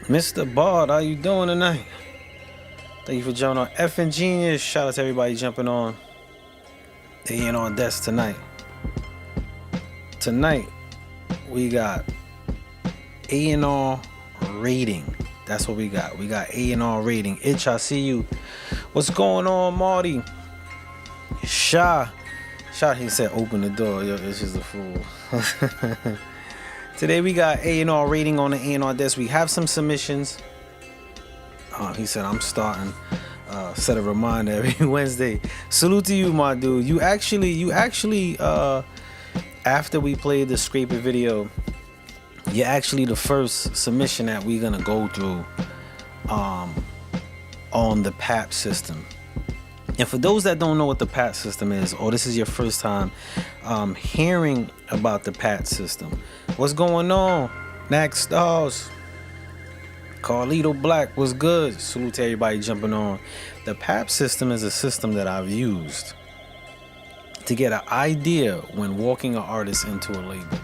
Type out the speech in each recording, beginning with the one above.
Mr. Bard, how you doing tonight? Thank you for jumping on. F and Genius, shout out to everybody jumping on. They ain't on desk tonight. Tonight, we got A&R rating. That's what we got. We got A&R rating. Itch, I see you. What's going on, Marty? Sha, he said open the door. Yo, this is a fool. Today we got A&R rating on the A&R desk. We have some submissions. He said I'm starting. Set a reminder every Wednesday. Salute to you, my dude. You actually after we played the scraper video, you're actually the first submission that we're gonna go through on the PAP system. And for those that don't know what the PAT system is, or this is your first time hearing about the PAT system, what's going on? Next Stars, Carlito Black was good. Salute to everybody jumping on. The PAP system is a system that I've used to get an idea when walking an artist into a label.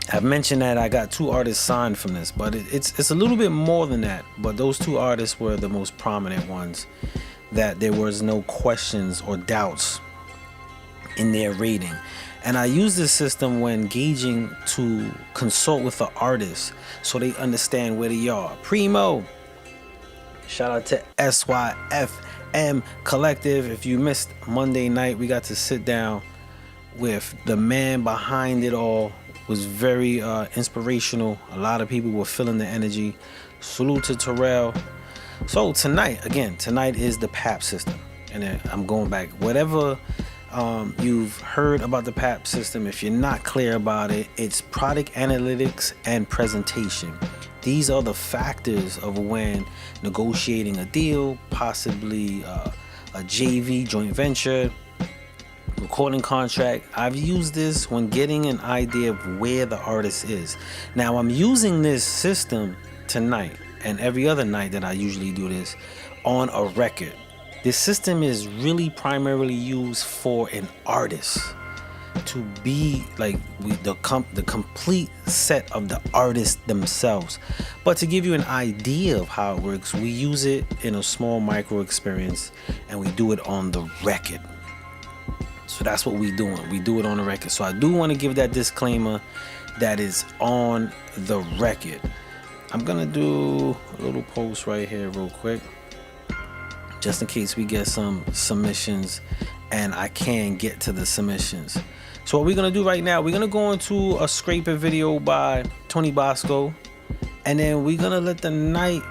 I've mentioned that I got 2 artists signed from this, but it's a little bit more than that. But those 2 artists were the most prominent ones that there was no questions or doubts in their rating. And I use this system when gauging to consult with the artist so they understand where they are. Primo, shout out to SYFM Collective. If you missed Monday night, we got to sit down with the man behind it all. Was very inspirational. A lot of people were feeling the energy. Salute to Terrell. So tonight is the PAP system, and then I'm going back. Whatever you've heard about the PAP system, if you're not clear about it, it's product analytics and presentation. These are the factors of when negotiating a deal, possibly a JV, joint venture, recording contract. I've used this when getting an idea of where the artist is. Now I'm using this system tonight and every other night that I usually do this on a record. This system is really primarily used for an artist to be like the complete set of the artist themselves. But to give you an idea of how it works, we use it in a small micro experience and we do it on the record. So that's what we're doing. We do it on the record. So I do want to give that disclaimer that is on the record. I'm going to do a little post right here real quick, just in case we get some submissions and I can get to the submissions. So what we're going to do right now, we're going to go into a scraper video by Tony Bosco, and then we're going to let the night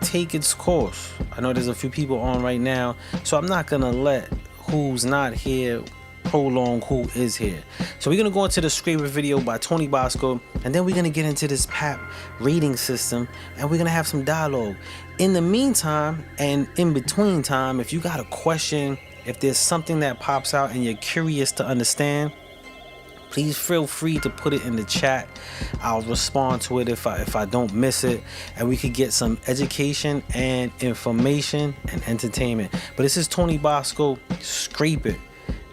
take its course. I know there's a few people on right now, so I'm not going to let who's not here prolong who is here. So we're gonna go into the scraper video by Tony Bosco, and then we're gonna get into this PAP rating system, and we're gonna have some dialogue. In the meantime and in between time, if you got a question, if there's something that pops out and you're curious to understand, please feel free to put it in the chat. I'll respond to it if I don't miss it, and we could get some education and information and entertainment. But this is Tony Bosco, Scrape It,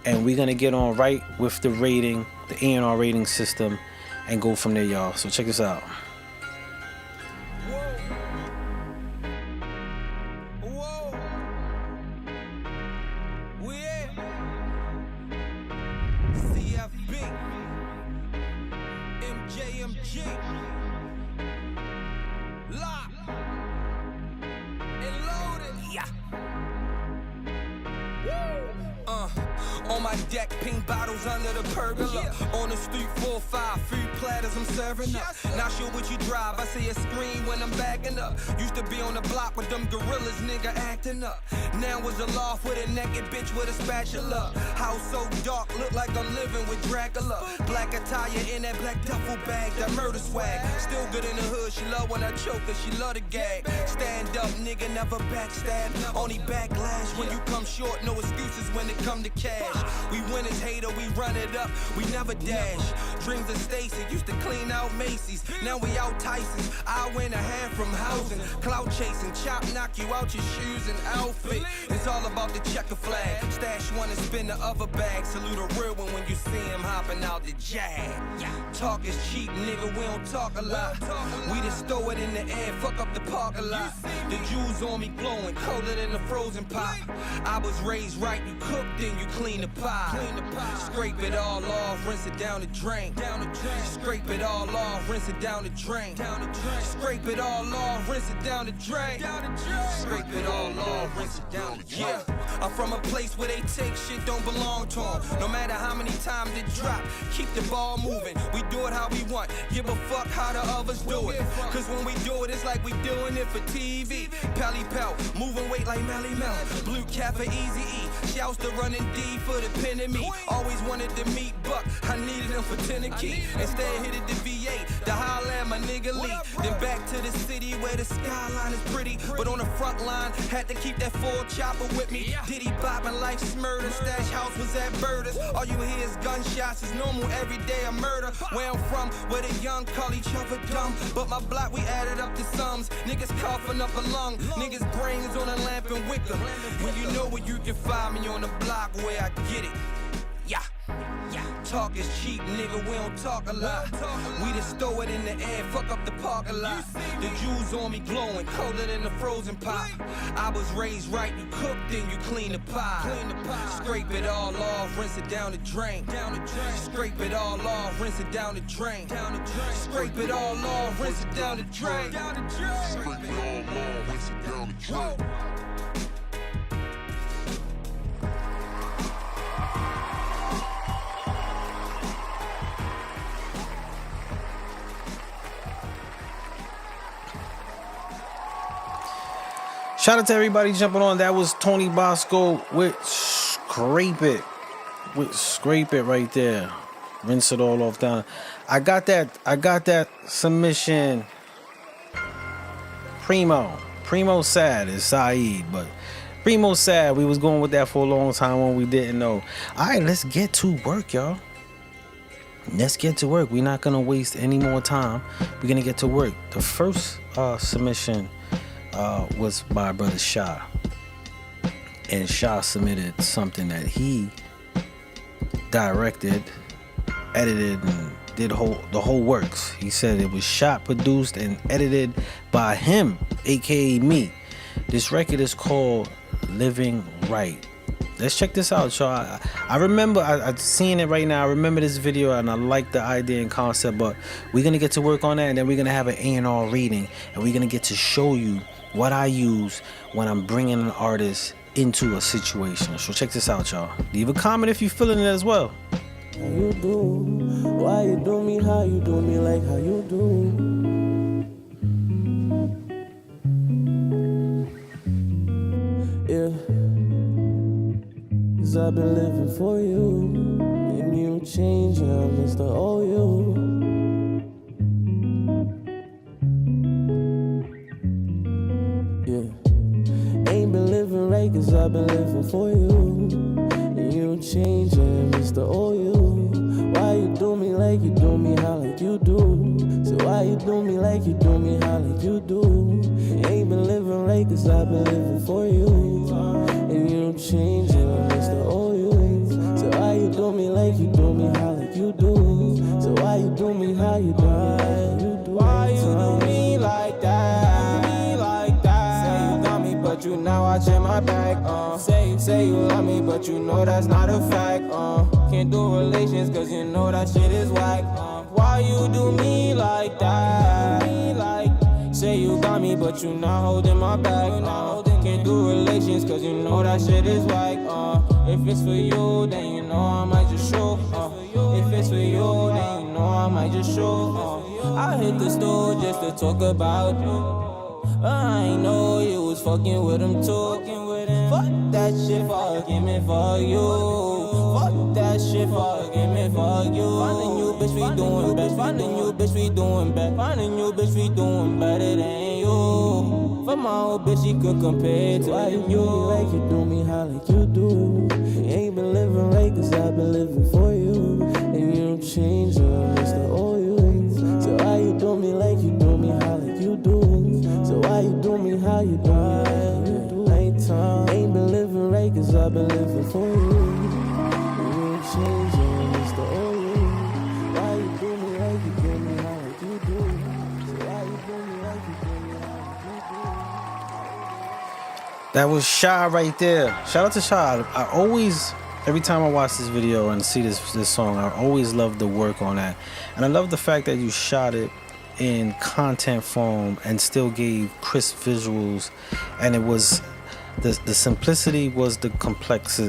and we're gonna get on right with the rating, the A&R rating system, and go from there, y'all. So check this out. On my deck, pink bottles under the pergola. On the street, 4-5, free platters I'm serving up. Not sure what you drive, I see a screen when I'm backing up. Used to be on the block with them gorillas, nigga acting up. Now was a loft with a naked bitch with a spatula. House so dark, look like I'm living with Dracula. Black attire in that black duffel bag, that murder swag. Still good in the hood, she love when I choke her, she love the gag. Stand up, nigga. nigga never backstab. Only backlash when you come short, no excuses when it come to cash. We winners, hater, we run it up, we never dash. Dreams of Stacy, used to clean out Macy's. Now we out Tyson's. I win a hand from housing. Clout chasing, chop, knock you out your shoes and outfit. It's all about the checker flag. Stash one and spin the other bag. Salute a real one when you see him hopping out the Jag. Talk is cheap, nigga, we don't talk a lot. We just throw it in the air, fuck up the parking lot. The jewels on me glowing, colder than a frozen pot. I was raised right, you cook, then you clean the pie. Scrape it all off, rinse it down the drain. Scrape it all off, rinse it down the drain. Scrape it all off, rinse it down the drain. Scrape it all off, rinse it down the drain. Yeah, I'm from a place where they take shit don't belong to them. No matter how many times it drop, keep the ball moving. We do it how we want, give a fuck how the others do it. Cause when we do it, it's like we doing it for TV. Pally Pal, moving weight like Melly Mel. Blue cap for Easy E. Shouts to running D for the pen and me. Always wanted to meet Buck, I needed him for 10 a key. Instead hit it the VA, the Highland, my nigga Lee. Then back to the city where the skyline is pretty. But on the front line, had to keep that full chopper with me. Diddy bopping like Smurder, stash house was at Birders. All you hear is gunshots, it's normal every day a murder. Where I'm from, where the young call each other dumb. But my block, we added up the sums. Niggas coughing up a lung, niggas brains on a lamp and wicker. When you know where you can find me on the block where I get it. Yeah. Talk is cheap, nigga, we don't talk a lot. We just throw it in the air, fuck up the parking lot. The jewels on me glowing, colder than a frozen pot. I was raised right, you cook, then you clean the pie. Scrape it all off, rinse it down the drain. Scrape it all off, rinse it down the drain. Scrape it all off, rinse it down the drain. Scrape it all off, rinse it down the drain. Shout out to everybody jumping on. That was Tony Bosco with Scrape It. With Scrape It right there. Rinse it all off down. I got that submission. Primo Sad is Saeed, but Primo Sad, we was going with that for a long time when we didn't know. Alright, let's get to work, y'all. Let's get to work. We're not gonna waste any more time. We're gonna get to work. The first submission was by brother Shah, and Shah submitted something that he directed, edited, and did the whole works. He said it was shot, produced, and edited by him, aka me. This record is called Living Right. Let's check this out, y'all. I remember I've seen it right now. I remember this video and I like the idea and concept, but we're gonna get to work on that, and then we're gonna have an A&R reading, and we're gonna get to show you what I use when I'm bringing an artist into a situation. So check this out, y'all. Leave a comment if you're feeling it as well. How you do? Why you do me? How you do me? Like how you do? Yeah. 'Cause I've been living for you, and you change, I miss the old you. Ain't been living right, 'cause I've been living for you. And you change and miss the old you. Why you do me like you do me, how like you do? So why you do me like you do me, how like you do? Ain't been living right, 'cause I've been living for you. And you change and miss the old you. So why you do me like you do me, how like you do? So why you do me, how you do me? Why you do me like that? But you now watching my back, Say you love me, but you know that's not a fact, Can't do relations, 'cause you know that shit is whack, Why you do me like that? Say you got me, but you not holding my back, Can't do relations, 'cause you know that shit is whack, If it's for you, then you know I might just show, If it's for you, then you know I might just show, I hit the store just to talk about you. I ain't know you was fucking with him too. Fuck that shit, fucking me for you. Fuck that shit, fuck me, fuck you. Finding you, bitch, we doing best. Finding you, bitch, we doing best. Finding you, bitch, we doing better than you. For my old bitch, she could compare to why you do me like you do me, how like you do. You ain't been living right, cause I've been living for you. And you don't change, it's the old you. So why you do me like you do me, how like you do. So why you do me, how you do me, like you do. Nighttime, ain't been living right, cause I've been living for you. And you don't change, it's the old you. Why you do me like you do me, how like you do. So why you do me like you do me, how like you do. That was Shy right there. Shout out to Shy. I always, every time I watch this video and see this song, I always love the work on that. And I love the fact that you shot it in content form and still gave crisp visuals. And it was, the simplicity was the complex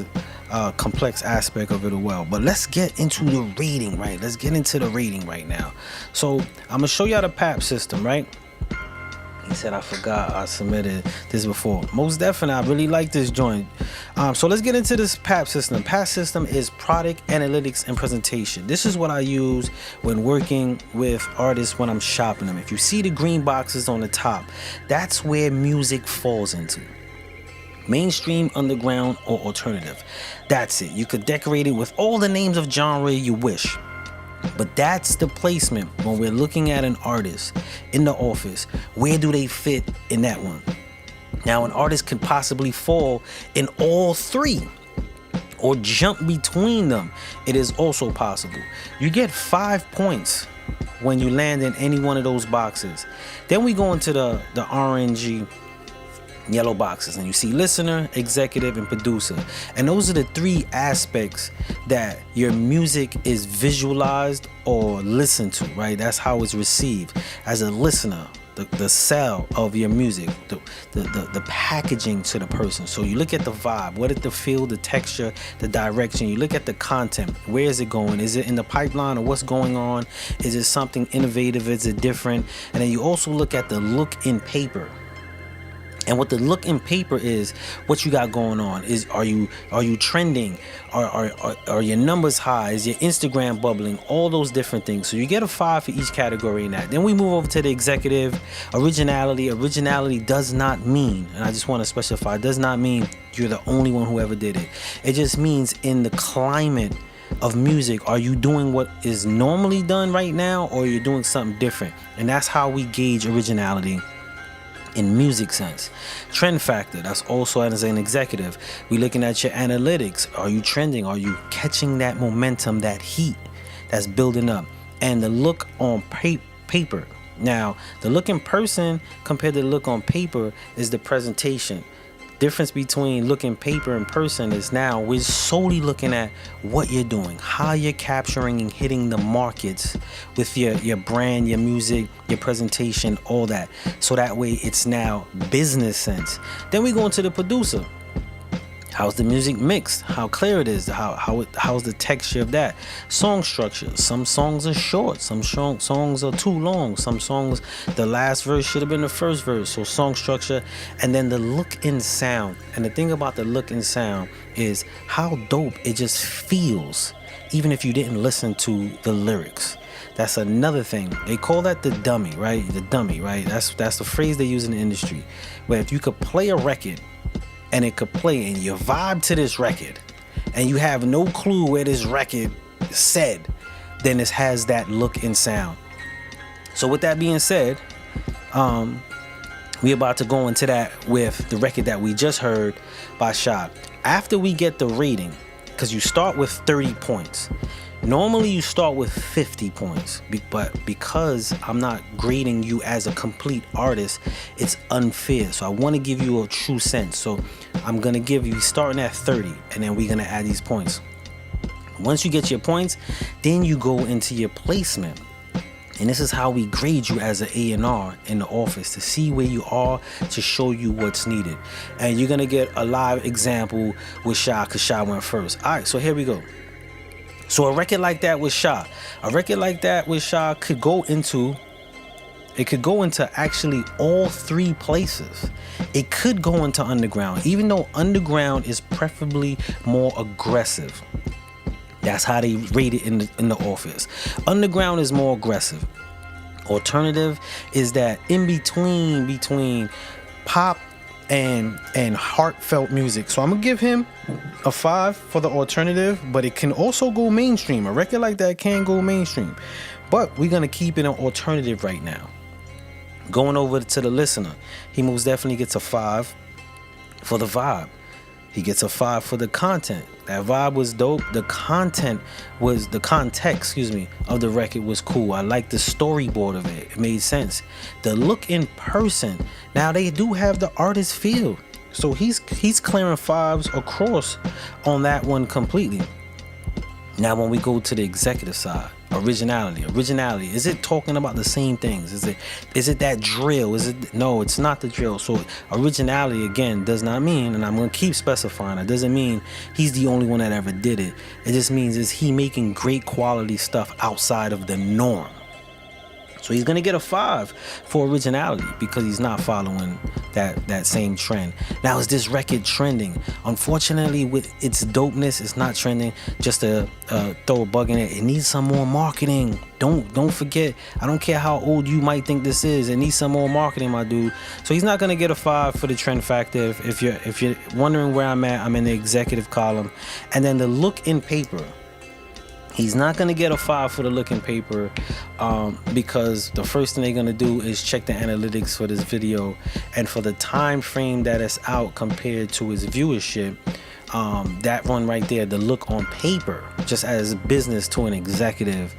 aspect of it as well. But let's get into the reading, right? Let's get into the reading right now. So I'm gonna show y'all the PAP system, right? He said, I forgot I submitted this before. Most definitely, I really like this joint. So let's get into this PAP system. PAP system is product analytics and presentation. This is what I use when working with artists when I'm shopping them. If you see the green boxes on the top, that's where music falls into. Mainstream, underground, or alternative. That's it. You could decorate it with all the names of genre you wish. But that's the placement when we're looking at an artist in the office. Where do they fit in that one? Now, an artist could possibly fall in all three or jump between them. It is also possible. You get 5 points when you land in any one of those boxes. Then we go into the orangey yellow boxes, and you see listener, executive, and producer. And those are the three aspects that your music is visualized or listened to, right? That's how it's received as a listener. The sell of your music, the packaging to the person. So you look at the vibe, what is the feel, the texture, the direction. You look at the content. Where is it going? Is it in the pipeline, or what's going on? Is it something innovative? Is it different? And then you also look at the look in paper. And what the look in paper is, what you got going on is, are you trending? Are your numbers high? Is your Instagram bubbling? All those different things. So you get a 5 for each category in that. Then we move over to the executive originality. Originality does not mean, and I just want to specify, does not mean you're the only one who ever did it. It just means in the climate of music, are you doing what is normally done right now, or you're doing something different? And that's how we gauge originality in music sense. Trend factor, that's also as an executive. We're looking at your analytics. Are you trending? Are you catching that momentum, that heat that's building up? And the look on paper. Now, the look in person compared to the look on paper is the presentation. Difference between looking paper and person is now we're solely looking at what you're doing, how you're capturing and hitting the markets with your brand, your music, your presentation, all that. So that way it's now business sense. Then we go into the producer. How's the music mixed? How clear it is? How's the texture of that? Song structure. Some songs are short. Some songs are too long. Some songs, the last verse should have been the first verse. So song structure. And then the look and sound. And the thing about the look and sound is how dope it just feels, even if you didn't listen to the lyrics. That's another thing. They call that the dummy, right? The dummy, right? That's the phrase they use in the industry. Where if you could play a record, and it could play and you vibe to this record and you have no clue where this record said, then it has that look and sound. So with that being said, we're about to go into that with the record that we just heard by Shy. After we get the rating, because you start with 30 points. Normally you start with 50 points, but because I'm not grading you as a complete artist, it's unfair. So I want to give you a true sense. So I'm going to give you starting at 30, and then we're going to add these points. Once you get your points, then you go into your placement. And this is how we grade you as an A&R in the office, to see where you are, to show you what's needed. And you're going to get a live example with Shy, because Shy went first. All right, so here we go. So a record like that with Shy, could go into actually all three places. It could go into underground, even though underground is preferably more aggressive. That's how they rate it in the office. Underground is more aggressive. Alternative is that in between pop and heartfelt music. So I'm gonna give him a 5 for the alternative, but it can also go mainstream. A record like that can go mainstream, but we're gonna keep it an alternative right now. Going over to the listener, he most definitely gets a 5 for the vibe. He gets a 5 for the content. That vibe was dope. The context, of the record was cool. I like the storyboard of it. It made sense. The look in person. Now they do have the artist feel. So he's clearing 5s across on that one completely. Now when we go to the executive side, originality. Is it talking about the same things? Is it that drill? No, it's not the drill. So originality again does not mean, and I'm gonna keep specifying, it doesn't mean he's the only one that ever did it. It just means is he making great quality stuff outside of the norm. So he's gonna get a 5 for originality because he's not following that same trend. Now, is this record trending? Unfortunately, with its dopeness, it's not trending. Just to throw a bug in it needs some more marketing. Don't forget. I don't care how old you might think this is. It needs some more marketing, my dude. So he's not gonna get a 5 for the trend factor. If you're wondering where I'm at, I'm in the executive column, and then the look in paper. He's not going to get a 5 for the look in paper because the first thing they're going to do is check the analytics for this video, and for the time frame that it's out compared to his viewership, that one right there, the look on paper, just as business to an executive,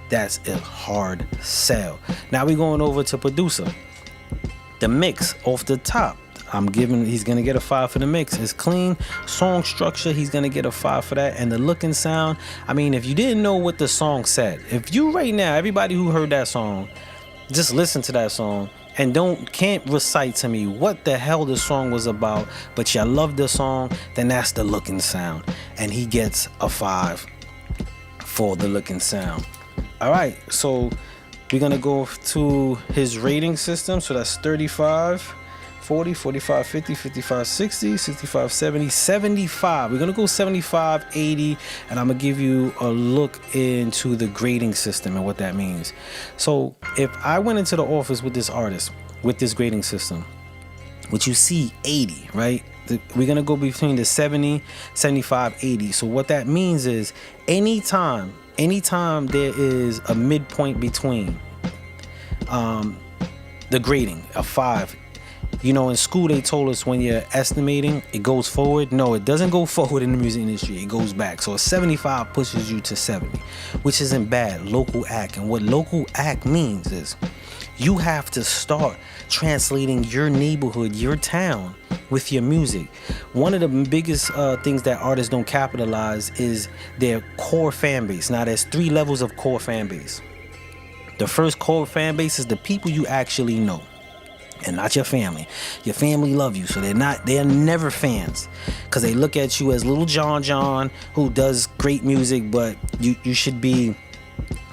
that's a hard sell. Now we're going over to producer. The mix off the top, he's gonna get a 5 for the mix. It's clean. Song structure, he's gonna get a 5 for that. And the look and sound, I mean, if you didn't know what the song said, if you right now, everybody who heard that song, just listen to that song and can't recite to me what the hell the song was about, but you love the song, then that's the look and sound. And he gets a 5 for the look and sound. All right, so we're gonna go to his rating system. So that's 35, 40, 45, 50, 55, 60, 65, 70, 75. We're gonna go 75, 80, and I'm gonna give you a look into the grading system and what that means. So if I went into the office with this artist, with this grading system, what you see 80, right? We're gonna go between the 70, 75, 80. So what that means is anytime there is a midpoint between the grading, a 5, you know, in school they told us when you're estimating, it goes forward. No, it doesn't go forward in the music industry. It goes back. So a 75 pushes you to 70, which isn't bad. Local act. And what local act means is you have to start translating your neighborhood, your town, with your music. One of the biggest things that artists don't capitalize is their core fan base. Now, there's 3 levels of core fan base. The first core fan base is the people you actually know, and not your family. Your family love you, so they're never fans, because they look at you as little John who does great music, but you should be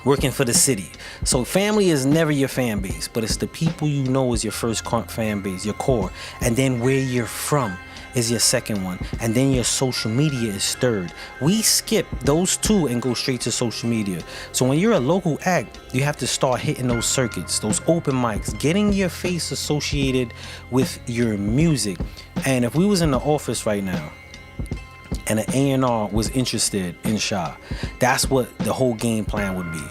working for the city. So family is never your fan base, but it's the people you know is your first fan base, your core, and then where you're from is your second one, and then your social media is third. We skip those 2 and go straight to social media. So when you're a local act, you have to start hitting those circuits, those open mics, getting your face associated with your music. And if we was in the office right now and an A&R was interested in Sha, that's what the whole game plan would be.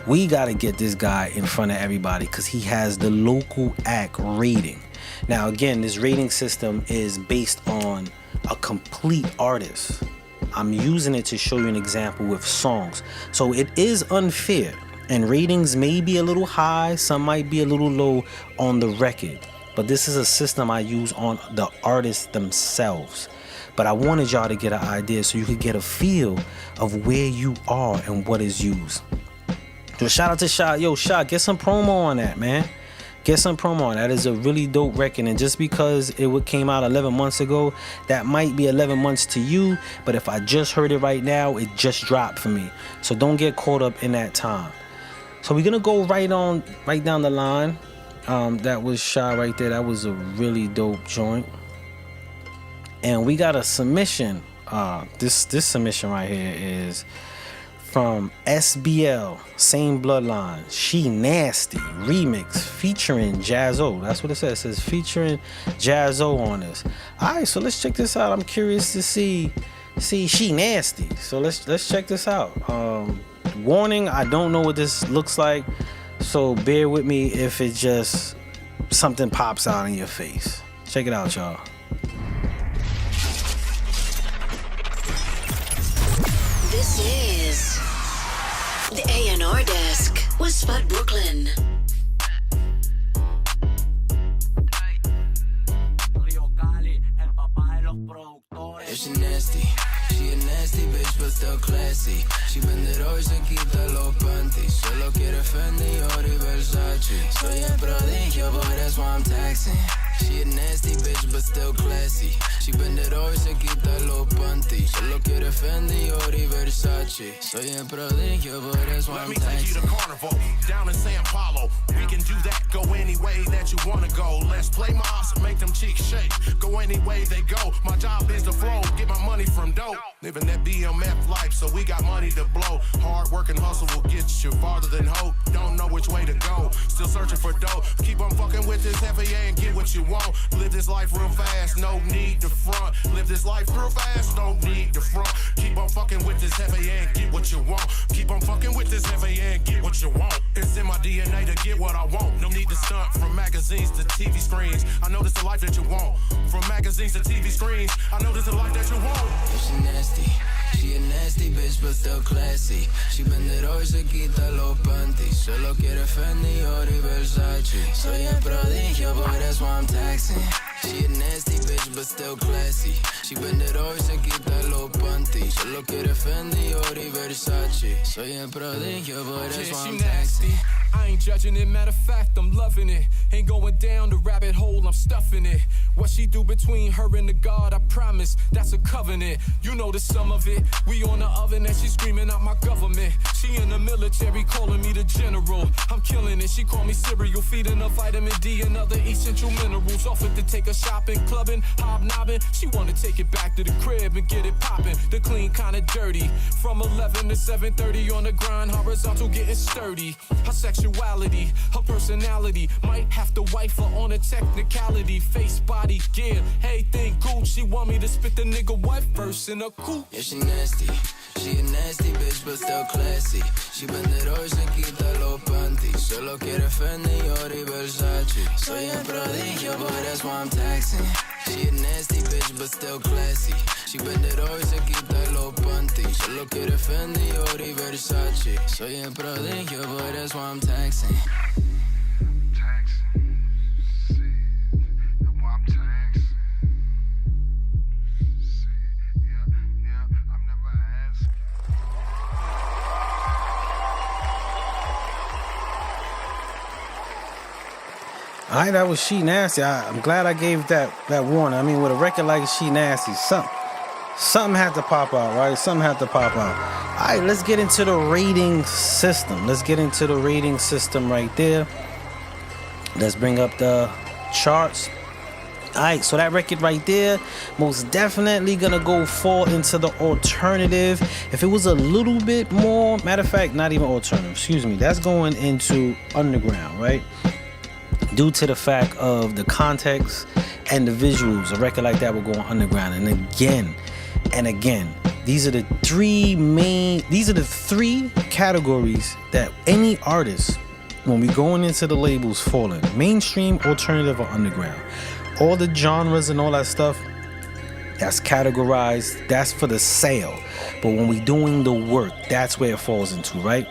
We got to get this guy in front of everybody because he has the local act rating. Now again, this rating system is based on a complete artist. I'm using it to show you an example with songs. So it is unfair, and ratings may be a little high, some might be a little low on the record, but this is a system I use on the artists themselves. But I wanted y'all to get an idea so you could get a feel of where you are and what is used. So shout out to Sha. Yo, Sha, get some promo on that, man. Get some promo on that. Is a really dope record, and just because it came out 11 months ago, that might be 11 months to you, but if I just heard it right now, it just dropped for me. So don't get caught up in that time. So we're gonna go right down the line. That was Sha right there. That was a really dope joint. And we got a submission. This submission right here is from SBL, Same Bloodline, She Nasty remix featuring Jazzo. That's what it says. It says featuring Jazzo on this. Alright, so let's check this out. I'm curious to see She Nasty. So let's check this out. Warning, I don't know what this looks like, so bear with me if it just something pops out in your face. Check it out, y'all. This is the A&R Desk with Spud Brooklyn. If she nasty, she a nasty bitch but still classy. She vende hoy, se quita los panties. Solo quiere Fendi, Ori, Versace. Soy el prodigio, boy, that's why I'm taxing. She a nasty bitch but still classy. She vende hoy, se quita los panties. Solo quiere Fendi, Ori, Versace. Soy el prodigio, boy, that's why I'm taxing. Let me take you to Carnival, down in San Paulo. We can do that, go any way that you wanna go. Let's play Moss and make them cheeks shake. Go any way they go. My job is to flow, get my money from dope. Living that BMF life, so we got money to blow. Hard work and hustle will get you farther than hope. Don't know which way to go, still searching for dope. Keep on fucking with this heavy and get what you want. Live this life real fast, no need to front. Live this life real fast, no need to front. Keep on fucking with this heavy and get what you want. Keep on fucking with this heavy and get what you want. It's in my DNA to get what I want. No need to stunt from magazines to TV screens. I know this the life that you want. From magazines to TV screens, I know this the life that you want. If she nasty, she a nasty bitch but still classy. She vende hoy, se quita los panties. Solo quiere Fendi, Ori, Versace. Soy el prodigio, boy, that's why I'm taxing. She a nasty bitch but still classy. She vende hoy, se quita los panties. Solo quiere Fendi, Ori, Versace. Soy el prodigio, boy, that's why I'm taxing. I ain't judging it, matter of fact, I'm loving it. Ain't going down the rabbit hole, I'm stuffing it. What she do between her and the God, I promise, that's a covenant. You know the sum of it. We on the oven and she screaming out my government. She in the military calling me the general. I'm killing it, she call me cereal, feeding her vitamin D and other essential minerals. Offered to take her shopping, clubbing, hobnobbing. She wanna take it back to the crib and get it popping. The clean kinda dirty. From 11 to 7:30 on the grind, horizontal getting sturdy. Her sexuality, her personality, might have to wife her on a technicality. Face, body, gear, everything good. She want me to spit the nigga wife first in a coupe. Yeah, she nasty, she a nasty bitch but still classy. She vende hoy, se quita los panties. Solo quiere Fendi, Ori, Versace. Soy el prodigio, boy, that's why I'm taxing. She a nasty bitch but still classy. She vende hoy, se quita los panties. Solo quiere Fendi, Ori, Versace. Soy el prodigio, boy, that's why I'm taxing. Alright, that was She Nasty. I'm glad I gave that warning. I mean, with a record like She Nasty, something had to pop out, right? Something had to pop out. Alright, let's get into the rating system. Let's get into the rating system right there. Let's bring up the charts. Alright, so that record right there, most definitely gonna fall into the alternative. If it was a little bit more, matter of fact, not even alternative, excuse me, that's going into underground, right? Due to the fact of the context and the visuals, a record like that will go on underground. And again, these are the three categories that any artist, when we going into the labels, fall in: mainstream, alternative, or underground. All the genres and all that stuff, that's categorized, that's for the sale. But when we doing the work, that's where it falls into, right?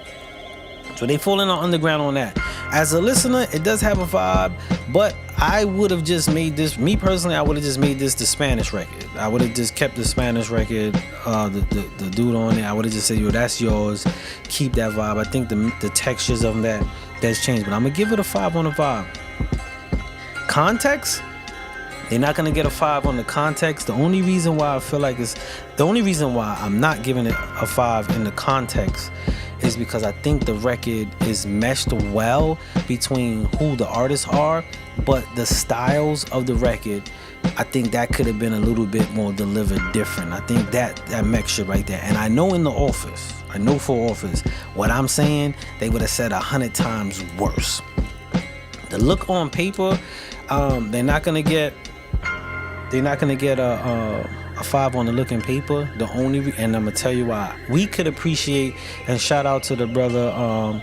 So they fall in on underground on that. As a listener, it does have a vibe, but I would have just made this, me personally, I would have just made this the Spanish record. I would have just kept the Spanish record, the dude on it. I would have just said, yo, that's yours. Keep that vibe. I think the textures of that's changed, but I'm gonna give it a 5 on the vibe. Context? They're not gonna get a 5 on the context. The only reason why I'm not giving it a 5 in the context is because I think the record is meshed well between who the artists are, but the styles of the record I think that could have been a little bit more delivered different. I think that mixture right there. And I know in the office, I know for office, what I'm saying, they would have said 100 times worse. The look on paper, they're not gonna get a 5 on the look in paper. The only and I'm gonna tell you why. We could appreciate, and shout out to the brother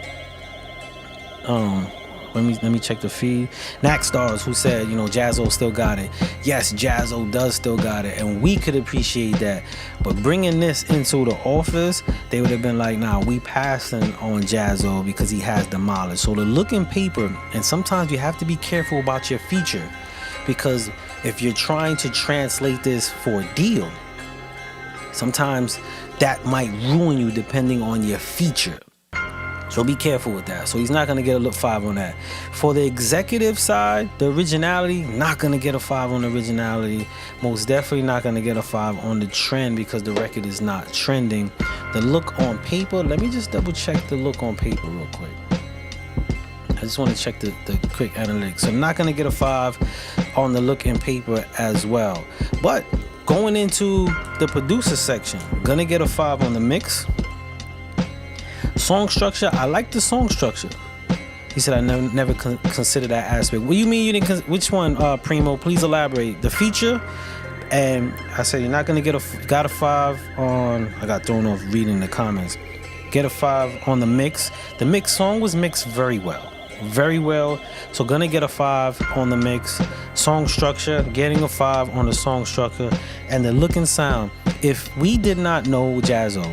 let me check the feed. Knack Stars, who said, Jazzo still got it. Yes, Jazzo does still got it, and we could appreciate that. But bringing this into the office, they would have been like, nah, we passing on Jazzo because he has the mileage. So the look and paper, and sometimes you have to be careful about your feature, because if you're trying to translate this for a deal, sometimes that might ruin you depending on your feature. So be careful with that. So he's not going to get a look 5 on that. For the executive side, the originality, not going to get a 5 on the originality. Most definitely not going to get a 5 on the trend because the record is not trending. The look on paper, let me just double check the look on paper real quick. I just want to check the quick analytics. So I'm not going to get a 5 on the look and paper as well. But going into the producer section, going to get a 5 on the mix. Song structure, I like the song structure. He said I never considered that aspect. What do you mean you didn't? Which one, Primo? Please elaborate. The feature, and I said you're not gonna got a 5 on. I got thrown off reading the comments. Get a 5 on the mix. The mix song was mixed very well, very well. So gonna get a 5 on the mix. Song structure, getting a 5 on the song structure, and the look and sound. If we did not know Jazzo,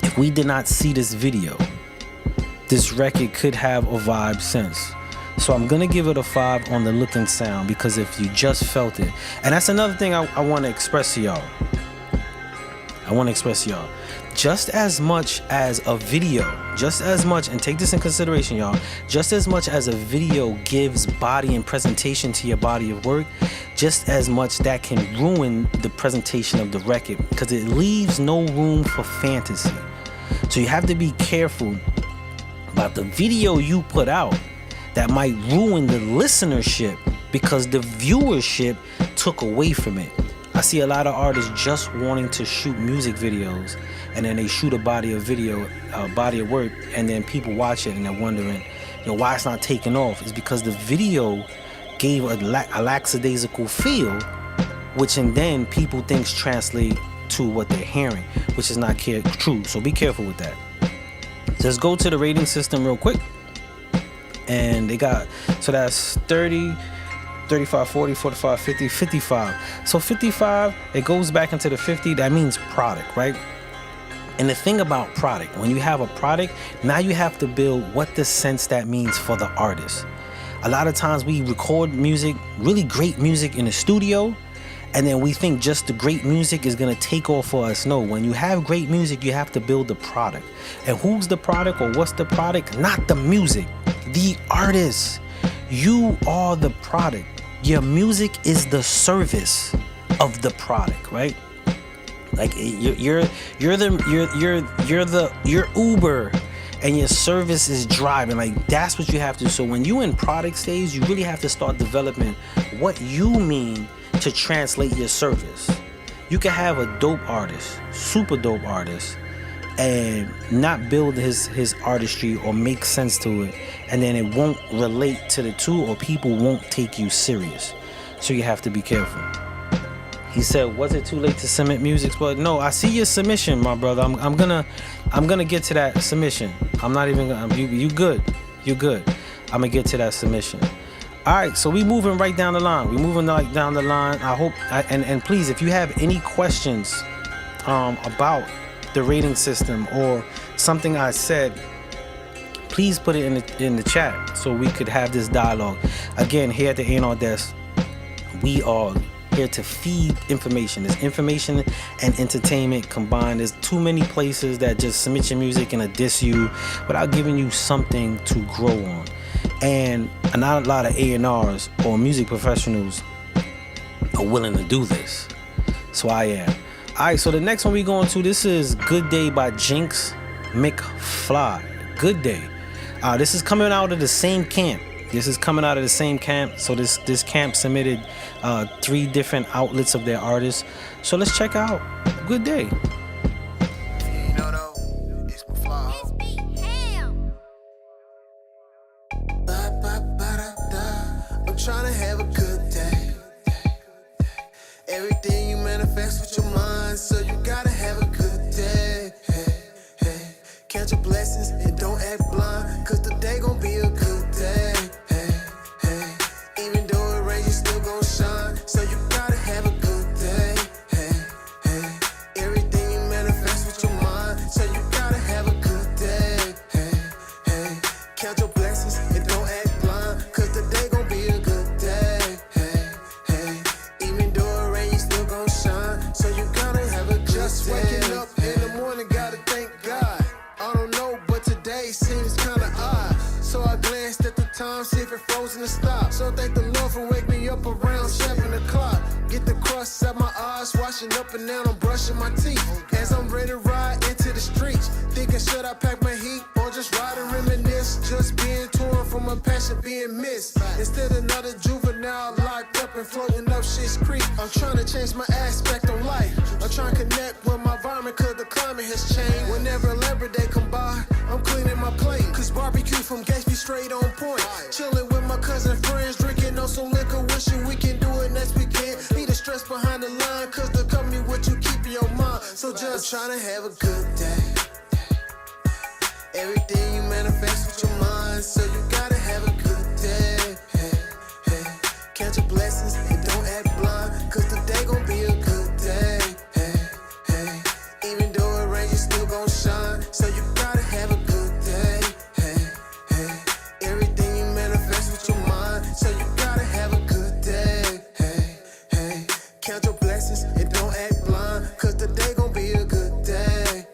if we did not see this video, this record could have a vibe sense. So I'm gonna give it a 5 on the look and sound, because if you just felt it, and that's another thing I want to express to y'all. Just as much as a video, just as much, and take this in consideration, y'all, just as much as a video gives body and presentation to your body of work, just as much that can ruin the presentation of the record, because it leaves no room for fantasy. So you have to be careful about the video you put out that might ruin the listenership because the viewership took away from it. I see a lot of artists just wanting to shoot music videos, and then they shoot a body of work, and then people watch it and they're wondering, why it's not taking off. It's because the video gave a lackadaisical feel, which and then people think translate to what they're hearing, which is not true. So be careful with that. Let's go to the rating system real quick. And they got, so that's 30, 35, 40, 45, 50, 55. So 55, it goes back into the 50. That means product, right? And the thing about product, when you have a product, now you have to build what the sense that means for the artist. A lot of times we record music, really great music in the studio, and then we think just the great music is gonna take off for us. No, when you have great music, you have to build the product. And who's the product, or what's the product? Not the music, the artist. You are the product. Your music is the service of the product, right? Like you're Uber, and your service is driving. Like that's what you have to. So when you in product stage, you really have to start developing what you mean to translate your service. You can have a dope artist, super dope artist, and not build his artistry or make sense to it, and then it won't relate to the two, or people won't take you serious. So you have to be careful. He said, was it too late to submit music? But no, I see your submission, my brother. I'm gonna get to that submission. I'm not even gonna, you good. I'm gonna get to that submission. All right, so we moving right down the line. We moving like down the line. I hope, and please, if you have any questions about the rating system or something I said, please put it in the chat so we could have this dialogue. Again, here at the A&R Desk, we are here to feed information. There's information and entertainment combined. There's too many places that just submit your music and diss you without giving you something to grow on. And not a lot of A&Rs or music professionals are willing to do this. So I am. Alright, so the next one we going to, this is Good Day by Jinx McFly. Good Day. This is coming out of the same camp. This is coming out of the same camp. So this camp submitted 3 different outlets of their artists. So let's check out Good Day. I'm trying to have a good day. Everything you manifest with your mind, so you gotta have a good day. Count your blessings and don't act blind, cause today gon' be a good day. Even though it rains, you still gon' shine, so you gotta have a good day. Everything you manifest with your mind, so you gotta have a good day. Count your blessings and don't act blind, cause today gon' be a good day. Even though it rains, you still gon' shine, so you gotta have a good day. Just waking up in the morning, gotta thank God. I don't know, but today seems kinda odd. So I glanced at the time, see if it frozen to stop. So thank the Lord for waking me up around 7 o'clock. Get the crust out my eyes, washing up and down, I'm brushing my teeth. As I'm ready to ride into the streets, thinking should I pack my heat or just ride and reminisce? Just being torn from a passion being missed. Instead another juvenile locked up and floating up shit's creek. I'm trying to change my aspect on life. I'm trying to connect with my environment cause the climate has changed. Whenever Labor Day come by, I'm cleaning my plate. Cause barbecue from Gatsby straight on point. Chilling with my cousin friends, drinking on some liquor, wishing we can do it next weekend. Need the stress behind the line, cause the company what you keep in your mind. So just trying to have a good day. Everything you manifest with your mind, so you gotta have a good day. Count your blessings and don't act blind, cause today gon' be a good day. Even though it rains, you still gon' shine, so you gotta have a good day. Everything you manifest with your mind, so you gotta have a good day. Count your blessings and don't act blind, cause today gon' be a good day.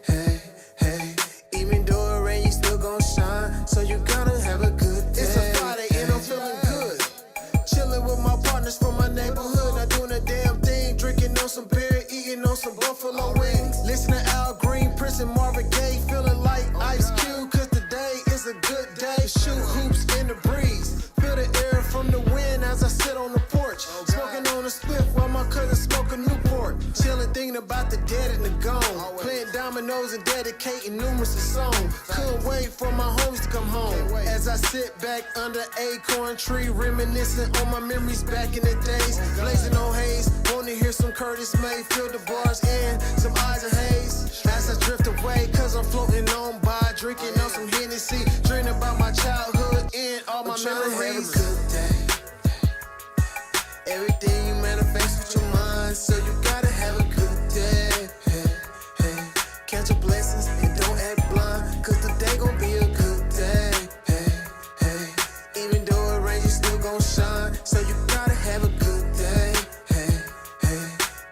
Even though it rains, you still gon' shine, so you gotta have a good day. It's a Friday and I'm feeling good. Chilling with my partners from my neighborhood, not doing a damn thing, drinking on some beer, eating on some buffalo wings. Listen to Al Green, Prince and Marvin Gaye, feeling like Ice Cube, cause today is a good day. Shoot hoops in the breeze, feel the air from the wind as I sit on the porch, smoking on a spliff while my cousin smoking Newport. Chilling, thinking about the dead and the gone, playing dominoes and dedicating numerous songs. Couldn't wait for my homies to come home. As I sit back under acorn tree, reminiscing on my memories back in the days. Blazing on haze, wanna hear some Curtis May, feel the bars and some eyes of haze. As I drift away, cause I'm floating on by, drinking on some Hennessy, dreaming about my childhood and all my memories. Have a good day. Everything you manifest with your mind, so you gotta have a good day. Count your blessings and don't act blind, cause today gon' be a good day. Even though it rains, you still gon' shine, so you gotta have a good day.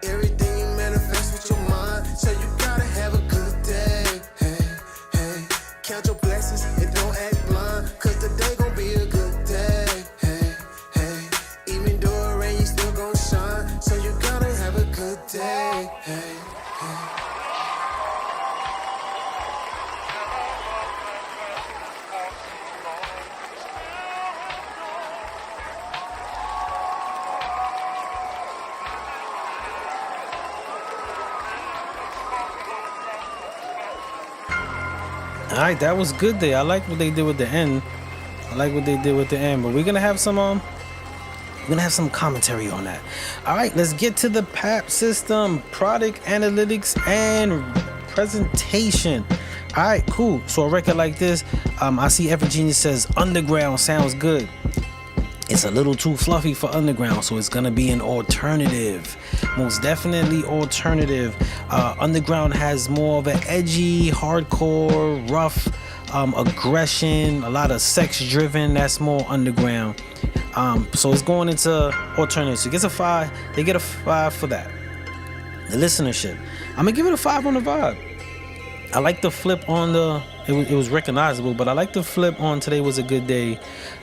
Everything you manifest with your mind, so you gotta have a good day. Count your blessings and don't act blind, cause today gon' be a good day. Even though it rains, you still gon' shine, so you gotta have a good day. All right, that was Good Day. I like what they did with the end. But we're gonna have some commentary on that. All right, let's get to the PAP system, product analytics and presentation. All right, cool. So a record like this, I see Every Genius says underground sounds good. It's a little too fluffy for underground, so it's gonna be an alternative. Most definitely alternative. Underground has more of an edgy, hardcore, rough aggression, a lot of sex driven. That's more underground. So it's going into alternative. So it gets a 5. They get a 5 for that. The listenership, I'm gonna give it a 5 on the vibe. I like the flip on the. It was recognizable, but I like the flip on Today Was a Good Day,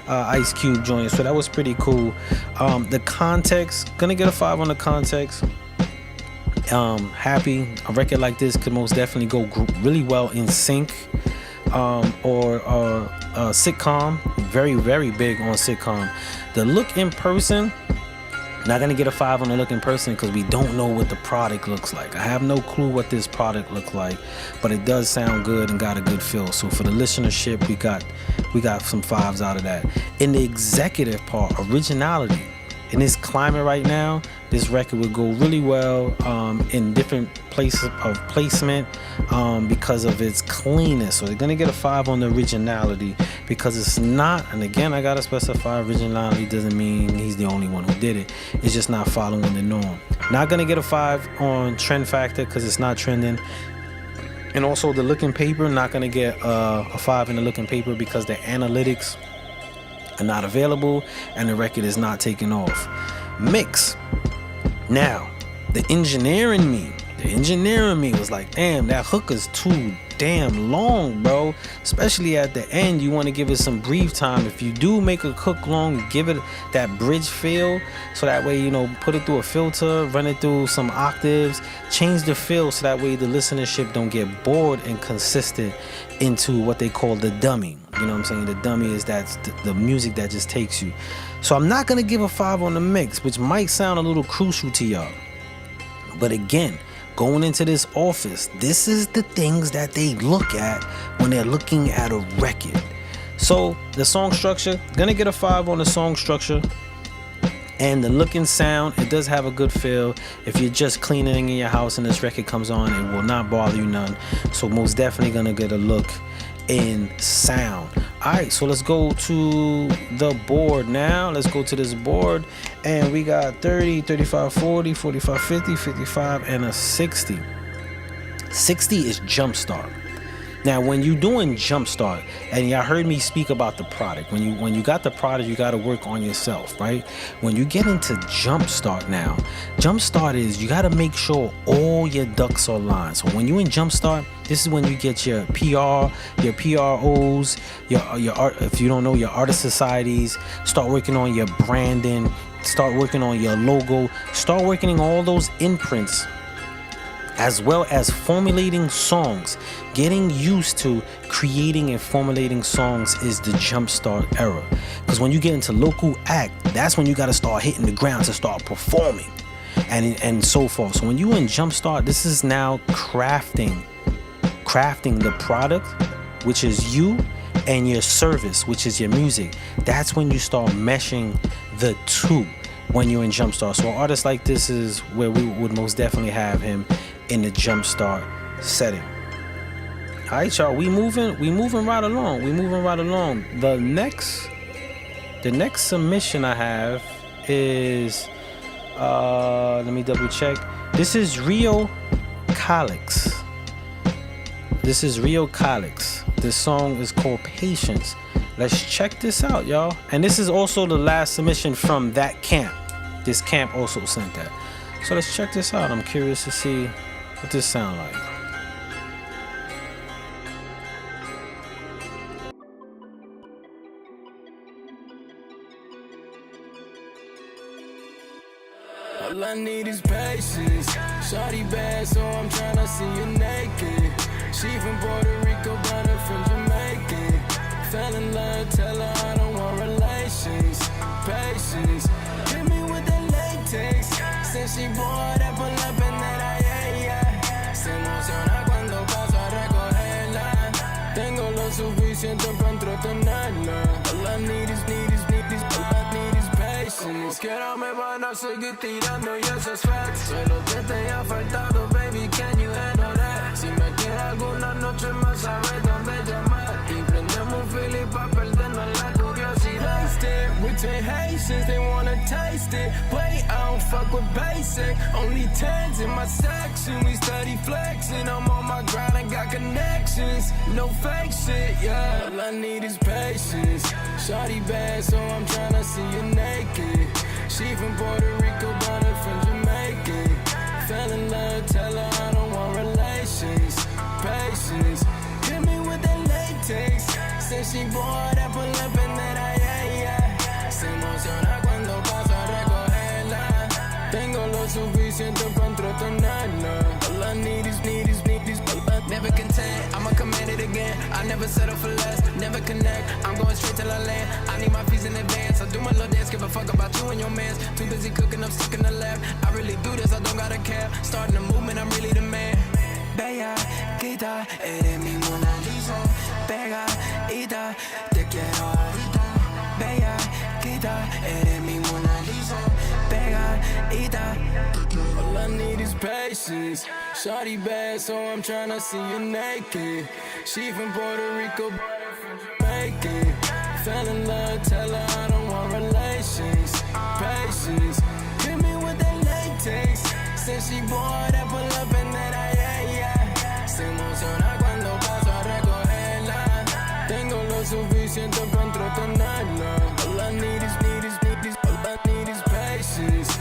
Ice Cube joint. So that was pretty cool. The context, gonna get a 5 on the context. Happy. A record like this could most definitely go really well in sync, or sitcom, very, very big on sitcom. The look in person, not gonna get a 5 on the look in person because we don't know what the product looks like. I have no clue what this product looks like, but it does sound good and got a good feel. So for the listenership, we got some 5s out of that. In the executive part, originality. In this climate right now, this record would go really well in different places of placement because of its cleanness. So they're gonna get a 5 on the originality because it's not, and again, I gotta specify, originality doesn't mean he's the only one who did it. It's just not following the norm. Not gonna get a 5 on trend factor because it's not trending. And also the looking paper, not gonna get a 5 in the looking paper because the analytics are not available and the record is not taking off. Mix. Now, the engineer in me was like, damn, that hook is too damn long, bro. Especially at the end, you want to give it some breathe time. If you do make a hook long, give it that bridge feel, so that way, you know, put it through a filter, run it through some octaves, change the feel so that way the listenership don't get bored and consistent into what they call the dummy. You know what I'm saying? The dummy is that's the music that just takes you. So I'm not gonna give a 5 on the mix, which might sound a little crucial to y'all. But again, going into this office, this is the things that they look at when they're looking at a record. So the song structure, gonna get a 5 on the song structure. And the look and sound, it does have a good feel. If you're just cleaning in your house and this record comes on, it will not bother you none. So most definitely gonna get a look in sound. All right, so let's go to the board now. Let's go to this board, and we got 30, 35, 40, 45, 50, 55, and a 60. 60 is Jumpstart. Now, when you're doing Jumpstart, and y'all heard me speak about the product, when you got the product, you got to work on yourself, right? When you get into Jumpstart now, Jumpstart is you got to make sure all your ducks are lined. So when you in Jumpstart, this is when you get your PR, your PROs, your art. If you don't know, your artist societies. Start working on your branding. Start working on your logo. Start working on all those imprints, as well as formulating songs. Getting used to creating and formulating songs is the Jumpstart era. Because when you get into local act, that's when you got to start hitting the ground to start performing and so forth. So when you in Jumpstart, this is now crafting the product, which is you, and your service, which is your music. That's when you start meshing the two when you're in Jumpstart. So artists like this is where we would most definitely have him in the Jumpstart setting. All right, y'all, we moving right along. The next submission I have is let me double check. This is Rio Calix. This song is called Patience. Let's check this out, y'all. And this is also the last submission from that camp. This camp also sent that. So let's check this out. I'm curious to see what this sound like. All I need is patience. Shawty bad, so I'm tryna see you naked. She from Puerto Rico, but her from Jamaican. Fell in love, tell her I don't want relations. Patience, hit me with the latex. Since she bored, I pull up and then I se emociona cuando paso a recogerla. Tengo lo suficiente para entretenerla. All I need is patience. Quiero me van a seguir tirando y eso es fact. Solo que te haya faltado, baby, can you handle that? Si me quieres alguna noche más, sabes dónde llamar. Y prendemos un Philly pa' perdernos la curiosidad. With their Haitians, they wanna taste it. Wait, I don't fuck with basic. Only 10s in my section. We steady flexing. I'm on my grind, I got connections. No fake shit, yeah. All I need is patience. Shawty bad, so I'm tryna see you naked. She from Puerto Rico, but her from Jamaican. Fell in love, tell her I don't want relations. Patience, hit me with the latex. Since she bored, I pull up and then se emociona cuando paso a recogerla. Tengo lo suficiente para entretenerla. All I need is, all I never can saying? I'ma command it again. I never settle for less, never connect. I'm going straight till I land. I need my fees in advance. I do my little dance, give a fuck about you and your mans. Too busy cooking, I'm stuck in the lab. I really do this, I don't gotta care. Starting a movement, I'm really the man. Bella, quita, eres mi Mona Lisa. Pega, ita, te quiero ahorita. Bella, quita, eres mi Mona Lisa. Pega, ita. All I need is patience. Shawty bad, so I'm tryna see you naked. She from Puerto Rico, but I'm from Jamaica. Fell in love, tell her I don't want relations. Patience, hit me with that latex. Since she bored, I pull up and that se emociona cuando paso a recogerla. Tengo lo suficiente para entretenerla. All I need is all I need is patience.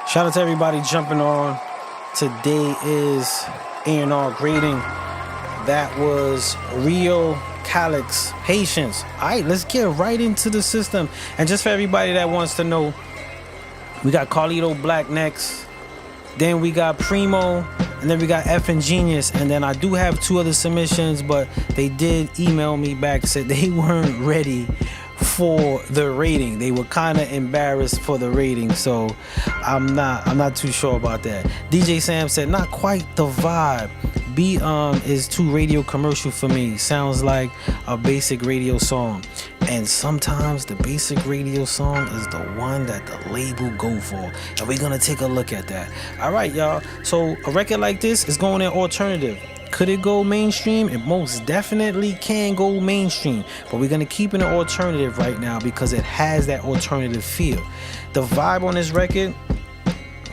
Shout out to everybody jumping on. Today is A&R grading. That was Rio Calix, Patience. All right, let's get right into the system. And just for everybody that wants to know, we got Carlito Black next. Then we got Primo. And then we got F and Genius. And then I do have 2 other submissions, but they did email me back, said they weren't ready for the rating. They were kind of embarrassed for the rating, so I'm not too sure about that. DJ Sam said not quite the vibe. B is too radio commercial for me. Sounds like a basic radio song, and sometimes the basic radio song is the one that the label go for, and we're gonna take a look at that. All right, y'all, so a record like this is going in alternative. Could it go mainstream? It most definitely can go mainstream, but we're gonna keep it an alternative right now because it has that alternative feel. The vibe on this record,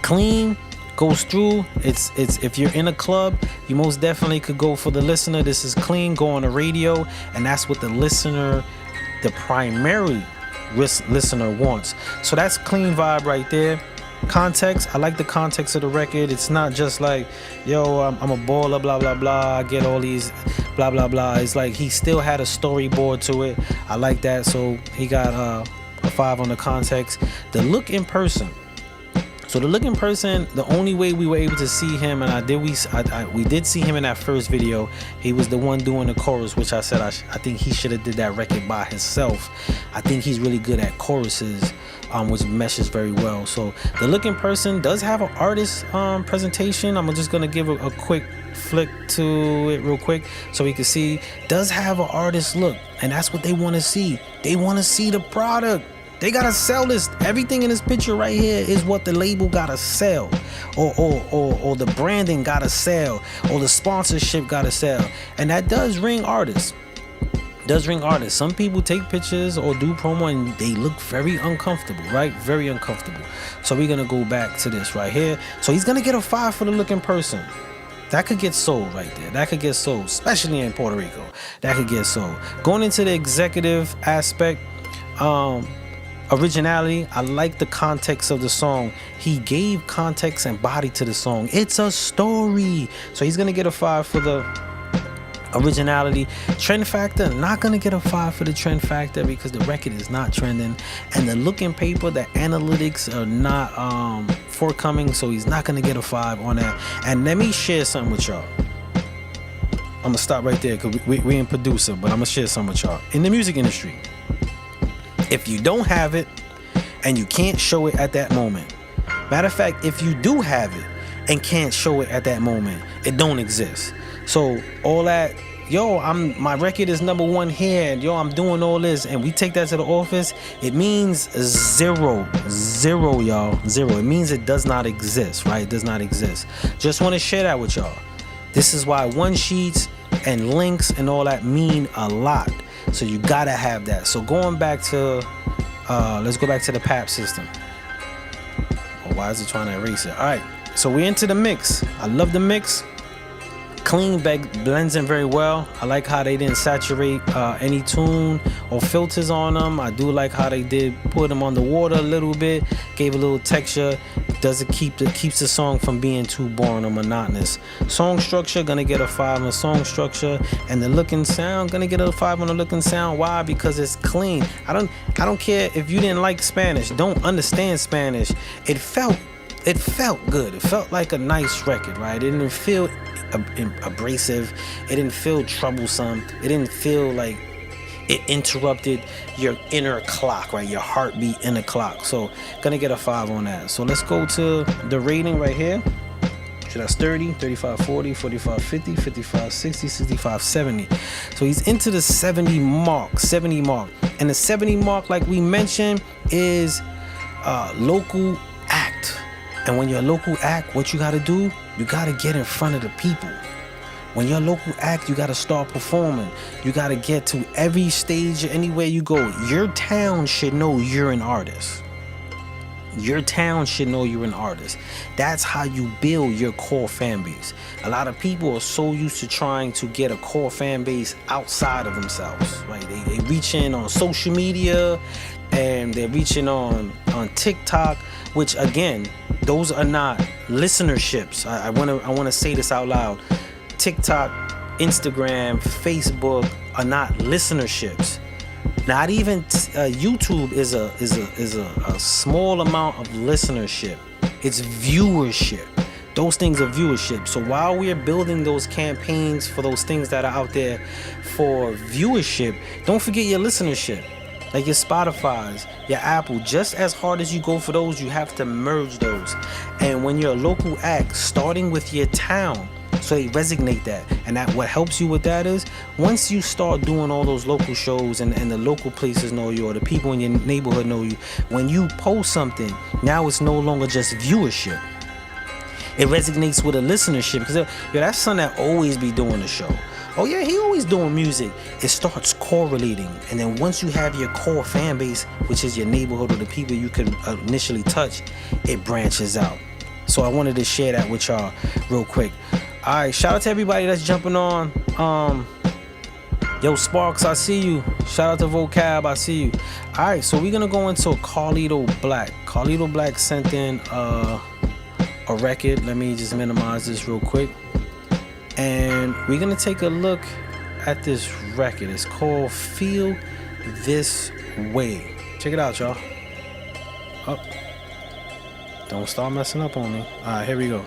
clean, goes through. It's if you're in a club, you most definitely could go for the listener. This is clean, go on the radio, and that's what the listener, the primary listener wants. So that's clean vibe right there. Context, I like the context of the record. It's not just like, yo, I'm a baller, blah blah blah, I get all these blah blah blah. It's like he still had a storyboard to it. I like that, so he got a 5 on the context. The look in person. So the look in person, the only way we were able to see him, and we did see him in that first video. He was the one doing the chorus, which I said I think he should have did that record by himself. I think he's really good at choruses, which meshes very well. So the look in person does have an artist presentation. I'm just gonna give a quick flick to it real quick so we can see. Does have an artist look, and that's what they want to see. They want to see the product. They gotta sell this. Everything in this picture right here is what the label gotta sell, or the branding gotta sell, or the sponsorship gotta sell, and that does ring artists. Some people take pictures or do promo and they look very uncomfortable, right? Very uncomfortable. So we're gonna go back to this right here. So he's gonna get a 5 for the look in person. That could get sold right there. That could get sold, especially in Puerto Rico. That could get sold. Going into the executive aspect, originality, I like the context of the song. He gave context and body to the song. It's a story. So he's gonna get a 5 for the originality. Trend factor, not gonna get a 5 for the trend factor because the record is not trending, and the look in paper, the analytics are not forthcoming, so he's not gonna get a 5 on that. And let me share something with y'all. I'm gonna stop right there because we ain't producer, but I'm gonna share something with y'all. In the music industry, if you don't have it and you can't show it at that moment, matter of fact, if you do have it and can't show it at that moment, it don't exist. So all that, yo, my record is #1 here, and yo, I'm doing all this, and we take that to the office, it means zero, y'all, 0. It means it does not exist, right? It does not exist. Just want to share that with y'all. This is why one sheets and links and all that mean a lot. So you gotta have that. So going back to, let's go back to the PAP system. Oh, why is it trying to erase it? All right, so we're into the mix. I love the mix. Clean blends in very well. I like how they didn't saturate any tune or filters on them. I do like how they did put them on the water a little bit, gave a little texture. keeps the song from being too boring or monotonous. Song structure, gonna get a 5 on the song structure, and the looking sound, gonna get a 5 on the looking sound. Why? Because it's clean. I don't care if you didn't like Spanish, don't understand Spanish. It felt good. It felt like a nice record, right? It didn't feel abrasive. It didn't feel troublesome. It didn't feel like it interrupted your inner clock, right? Your heartbeat inner clock. So gonna get a 5 on that. So let's go to the rating right here. So that's 30, 35, 40, 45, 50, 55, 60, 65, 70. So he's into the 70 mark. And the 70 mark, like we mentioned, is local act. And when you're a local act, what you gotta do, you gotta get in front of the people. When you're a local act, you gotta start performing. You gotta get to every stage, anywhere you go. Your town should know you're an artist. Your town should know you're an artist. That's how you build your core fan base. A lot of people are so used to trying to get a core fan base outside of themselves, right? They reach in on social media, and they're reaching on TikTok, which again, those are not listenerships. I wanna say this out loud. TikTok, Instagram, Facebook are not listenerships. Not even YouTube is a small amount of listenership. It's viewership. Those things are viewership. So while we're building those campaigns for those things that are out there for viewership, don't forget your listenership. Like your Spotify's, your Apple. Just as hard as you go for those, you have to merge those. And when you're a local act, starting with your town, so they resonate that. And that what helps you with that is once you start doing all those local shows and the local places know you, or the people in your neighborhood know you, when you post something, now it's no longer just viewership. It resonates with a listenership, because that son that always be doing the show. Oh yeah, he always doing music. It starts correlating, and then once you have your core fan base, which is your neighborhood or the people you can initially touch, it branches out. So I wanted to share that with y'all real quick. All right, shout out to everybody that's jumping on. Yo, Sparks, I see you. Shout out to Vocab, I see you. All right, so we're gonna go into Carlito Black. Carlito Black sent in a record. Let me just minimize this real quick. And we're gonna take a look at this record. It's called Feel This Way. Check it out, y'all. Oh, don't start messing up on me. All right, here we go.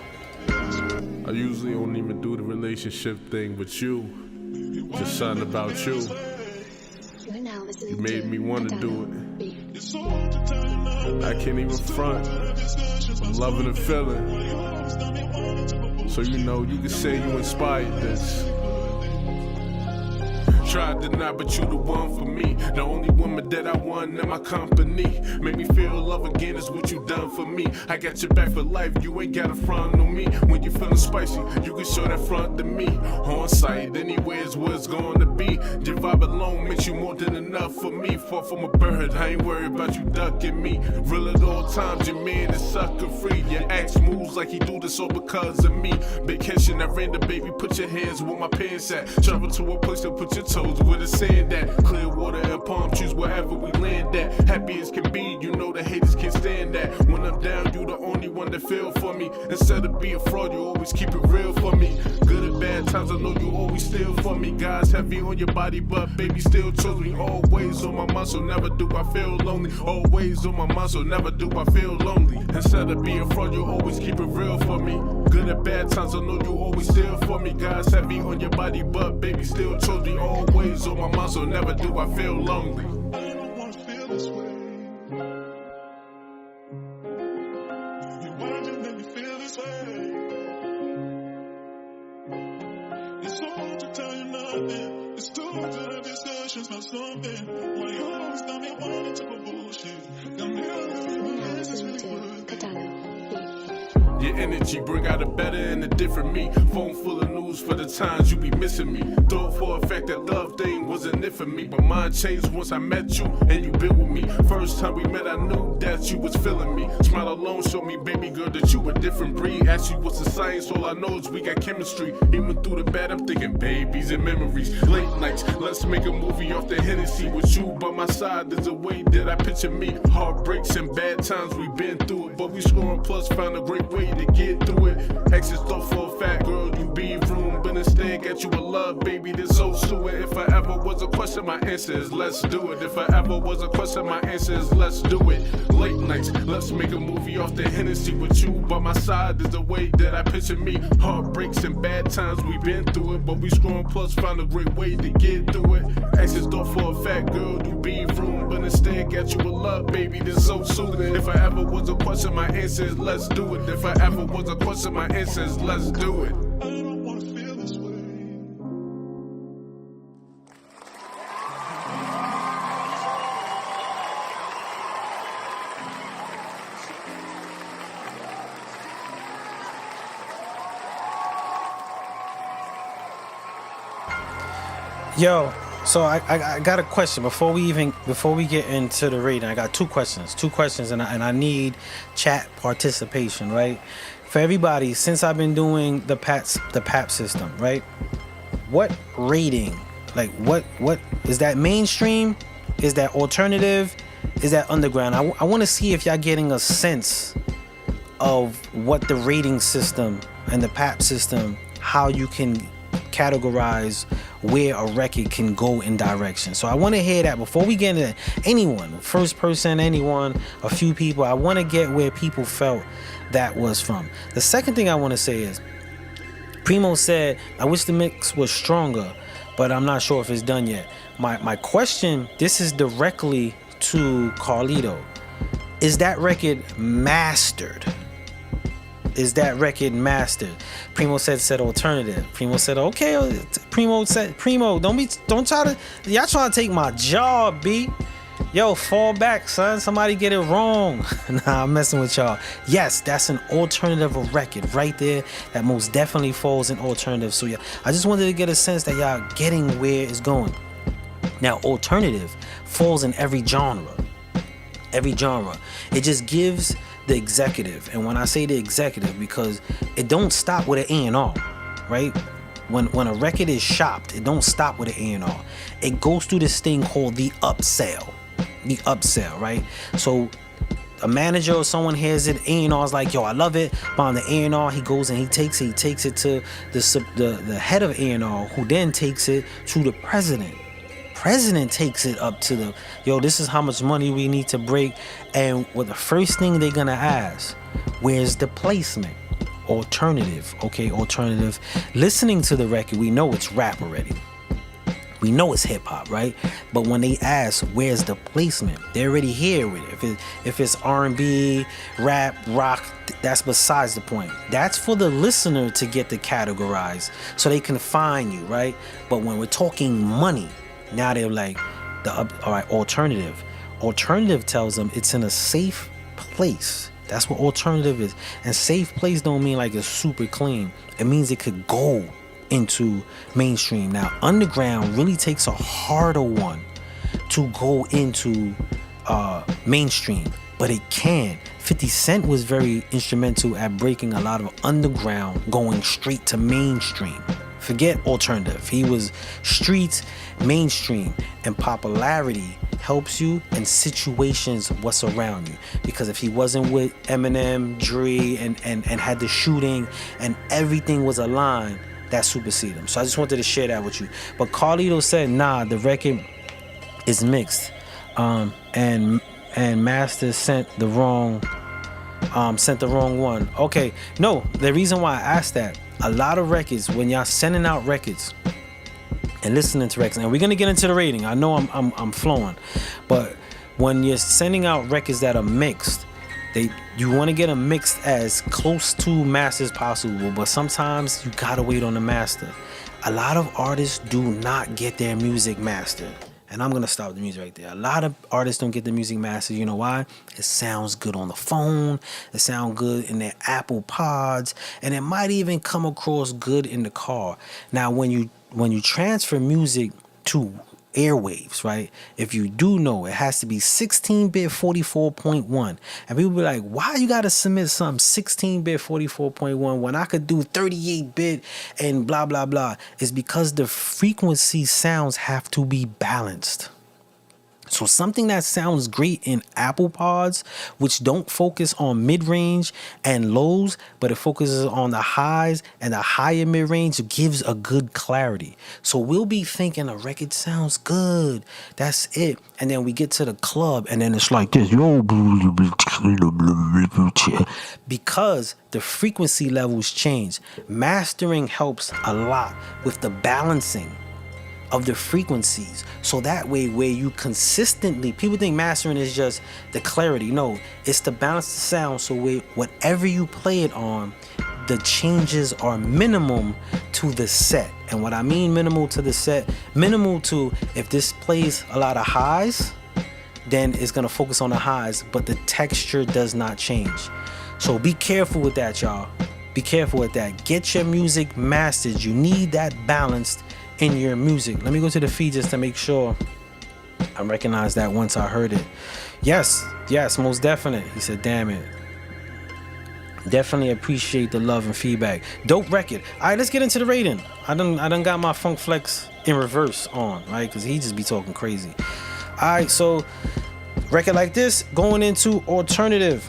I usually don't even do the relationship thing with you. Just something about you. You made me want to do it. I can't even front. I'm loving the feeling. So you know, you can say you inspired this. Tried to not, but you the one for me. The only woman that I want in my company. Make me feel love again is what you done for me. I got your back for life, you ain't got a front on me. When you feeling spicy, you can show that front to me. On site, anywhere's where it's going to be. Your vibe alone makes you more than enough for me. Fall from a bird, I ain't worried about you ducking me. Real at all times, your man is sucker free. Your ex moves like he do this all because of me. Vacation, I ran the baby, put your hands where my pants at. Travel to a place to put your toes where the sand at. Clear water and palm trees wherever we land at. Happy as can be, you know the haters can't stand that. When I'm down, you the only one that feel for me. Instead of being fraud, you always keep it real for me. Good and bad times, I know you always still for me. Guys heavy on your body, but baby still chose me. Always on my mind, so never do I feel lonely. Always on my mind, so never do I feel lonely. Instead of being fraud, you always keep it real for me. Good and bad times, I know you always still for me. Guys heavy on your body, but baby still chose me. Always on my mind, so never do I feel lonely. I don't wanna feel this way. Why'd you make me feel this way? It's so hard to tell you nothing. It's too hard to have discussions about something. Why you always tell me I wanted to go bullshit? Got me all this is really worth it. Your energy bring out a better and a different me. Phone full of news for the times you be missing me. Thought for a fact that love thing wasn't it for me, but mine changed once I met you and you been with me. First time we met, I knew that you was feeling me. Smile alone showed me, baby girl, that you a different breed. Ask you what's the science, all I know is we got chemistry. Even through the bad, I'm thinking babies and memories. Late nights, let's make a movie off the Hennessy. With you by my side, there's a way that I picture me. Heartbreaks and bad times, we been through it, but we scoring plus, found a great way to get through it. Exes thought for a fact, girl, you be room, but instead got you a love, baby, that's so sue it. If I ever was a question, my answer is let's do it. If I ever was a question, my answer is let's do it. Late nights, let's make a movie off the Hennessy. With you by my side, there's a way that I picture me. Heartbreaks and bad times, we been through it, but we scoring plus, found a great way to get through it. Exes thought for a fact, girl, you be room, but instead got you a love, baby, that's so soothing. If I ever was a question, my answer is let's do it. If I ever was a question, my answer is let's do it. I don't wanna feel this way. Yo, so I got a question before we get into the rating. I got two questions, and I need chat participation, right? For everybody, since I've been doing the PAP system, right? What rating? Like what is that? Mainstream? Is that alternative? Is that underground? I want to see if y'all getting a sense of what the rating system and the PAP system, how you can categorize where a record can go in direction. So I want to hear that before we get into anyone, first person, anyone, a few people. I want to get where people felt that was from. The second thing I want to say is, Primo said, I wish the mix was stronger, but I'm not sure if it's done yet. My question, this is directly to Carlito. Is that record mastered? Is that record mastered? Primo said alternative. Primo said okay. Primo don't try to, y'all trying to take my job, B. Yo, fall back, son. Somebody get it wrong. Nah, I'm messing with y'all. Yes, that's an alternative record right there. That most definitely falls in alternative. So yeah, I just wanted to get a sense that y'all getting where it's going. Now, alternative falls in every genre. Every genre. It just gives the executive, and when I say the executive, because it don't stop with an A&R, right? When a record is shopped, it don't stop with an A&R. It goes through this thing called the upsell, right? So a manager or someone hears it, A&R's like, yo, I love it. But on the A&R, he goes and he takes it to the head of A&R, who then takes it to the president. President takes it up to the, yo, this is how much money we need to break. And what the first thing they're gonna ask, where's the placement? Alternative, okay, alternative. Listening to the record, we know it's rap already. We know it's hip hop, right? But when they ask, where's the placement? They're already here with it. If it's R&B, rap, rock, that's besides the point. That's for the listener to get the categorized so they can find you, right? But when we're talking money, now they're like, all right, alternative. Alternative tells them it's in a safe place. That's what alternative is. And safe place don't mean like it's super clean. It means it could go into mainstream. Now, underground really takes a harder one to go into mainstream, but it can. 50 Cent was very instrumental at breaking a lot of underground, going straight to mainstream. Forget alternative. He was streets, mainstream, and popularity helps you in situations what's around you. Because if he wasn't with Eminem, Dre, and had the shooting and everything was aligned, that superseded him. So I just wanted to share that with you. But Carlito said, nah, the record is mixed. And Master sent the wrong one. Okay, no, the reason why I asked that, a lot of records, when y'all sending out records and listening to records, and we're gonna get into the rating. I know I'm flowing, but when you're sending out records that are mixed, you want to get them mixed as close to master as possible. But sometimes you gotta wait on the master. A lot of artists do not get their music mastered. And I'm going to stop the music right there. A lot of artists don't get the music mastered. You know why? It sounds good on the phone. It sounds good in their Apple Pods. And it might even come across good in the car. Now, when you transfer music to airwaves, right? If you do know, it has to be 16-bit 44.1. And people be like, why you got to submit something 16-bit 44.1 when I could do 38-bit and blah, blah, blah? It's because the frequency sounds have to be balanced. So something that sounds great in Apple Pods, which don't focus on mid-range and lows, but it focuses on the highs and the higher mid-range, gives a good clarity. So we'll be thinking a record sounds good. That's it. And then we get to the club and then it's like this. Because the frequency levels change. Mastering helps a lot with the balancing of the frequencies, so that way where you consistently, people think mastering is just the clarity. No, it's to balance the sound, so whatever you play it on, the changes are minimum to the set. And what I mean minimal to the set, minimal to, if this plays a lot of highs, then it's going to focus on the highs, but the texture does not change. So be careful with that, y'all. Be careful with that. Get your music mastered. You need that balanced in your music. Let me go to the feed just to make sure I recognize that once I heard it. Yes, most definite. He said, damn it. Definitely appreciate the love and feedback. Dope record. All right, let's get into the rating. I done got my Funk Flex in reverse on, right? Because he just be talking crazy. All right, so record like this, going into alternative.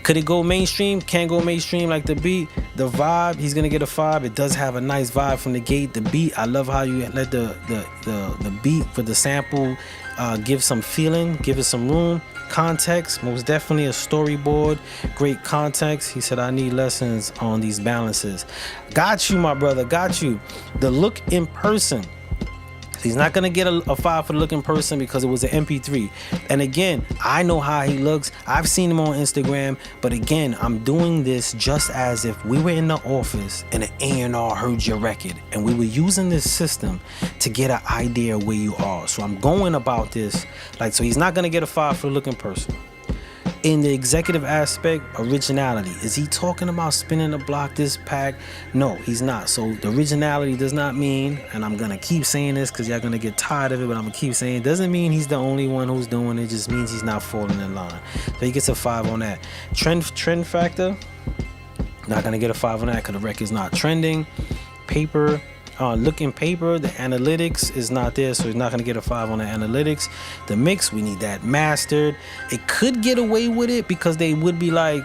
Could it go mainstream? Can't go mainstream like the beat. The vibe, he's gonna get a 5. It does have a nice vibe from the gate. The beat, I love how you let the beat for the sample give some feeling, give it some room. Context, most definitely a storyboard. Great context. He said, I need lessons on these balances. Got you, my brother, got you. The look in person. He's not going to get a 5 for the look in person because it was an MP3. And again, I know how he looks. I've seen him on Instagram. But again, I'm doing this just as if we were in the office and an A&R heard your record. And we were using this system to get an idea of where you are. So I'm going about this. So he's not going to get a 5 for the look in person. In the executive aspect, originality. Is he talking about spinning the block, this pack? No, he's not. So the originality does not mean, and I'm going to keep saying this because y'all going to get tired of it, but I'm going to keep saying it. Doesn't mean he's the only one who's doing it. It just means he's not falling in line. So he gets a 5 on that. Trend factor, not going to get a 5 on that because the record's not trending. Paper. Looking paper, the analytics is not there, so he's not going to get a 5 on the analytics. The mix, we need that mastered. It could get away with it because they would be like,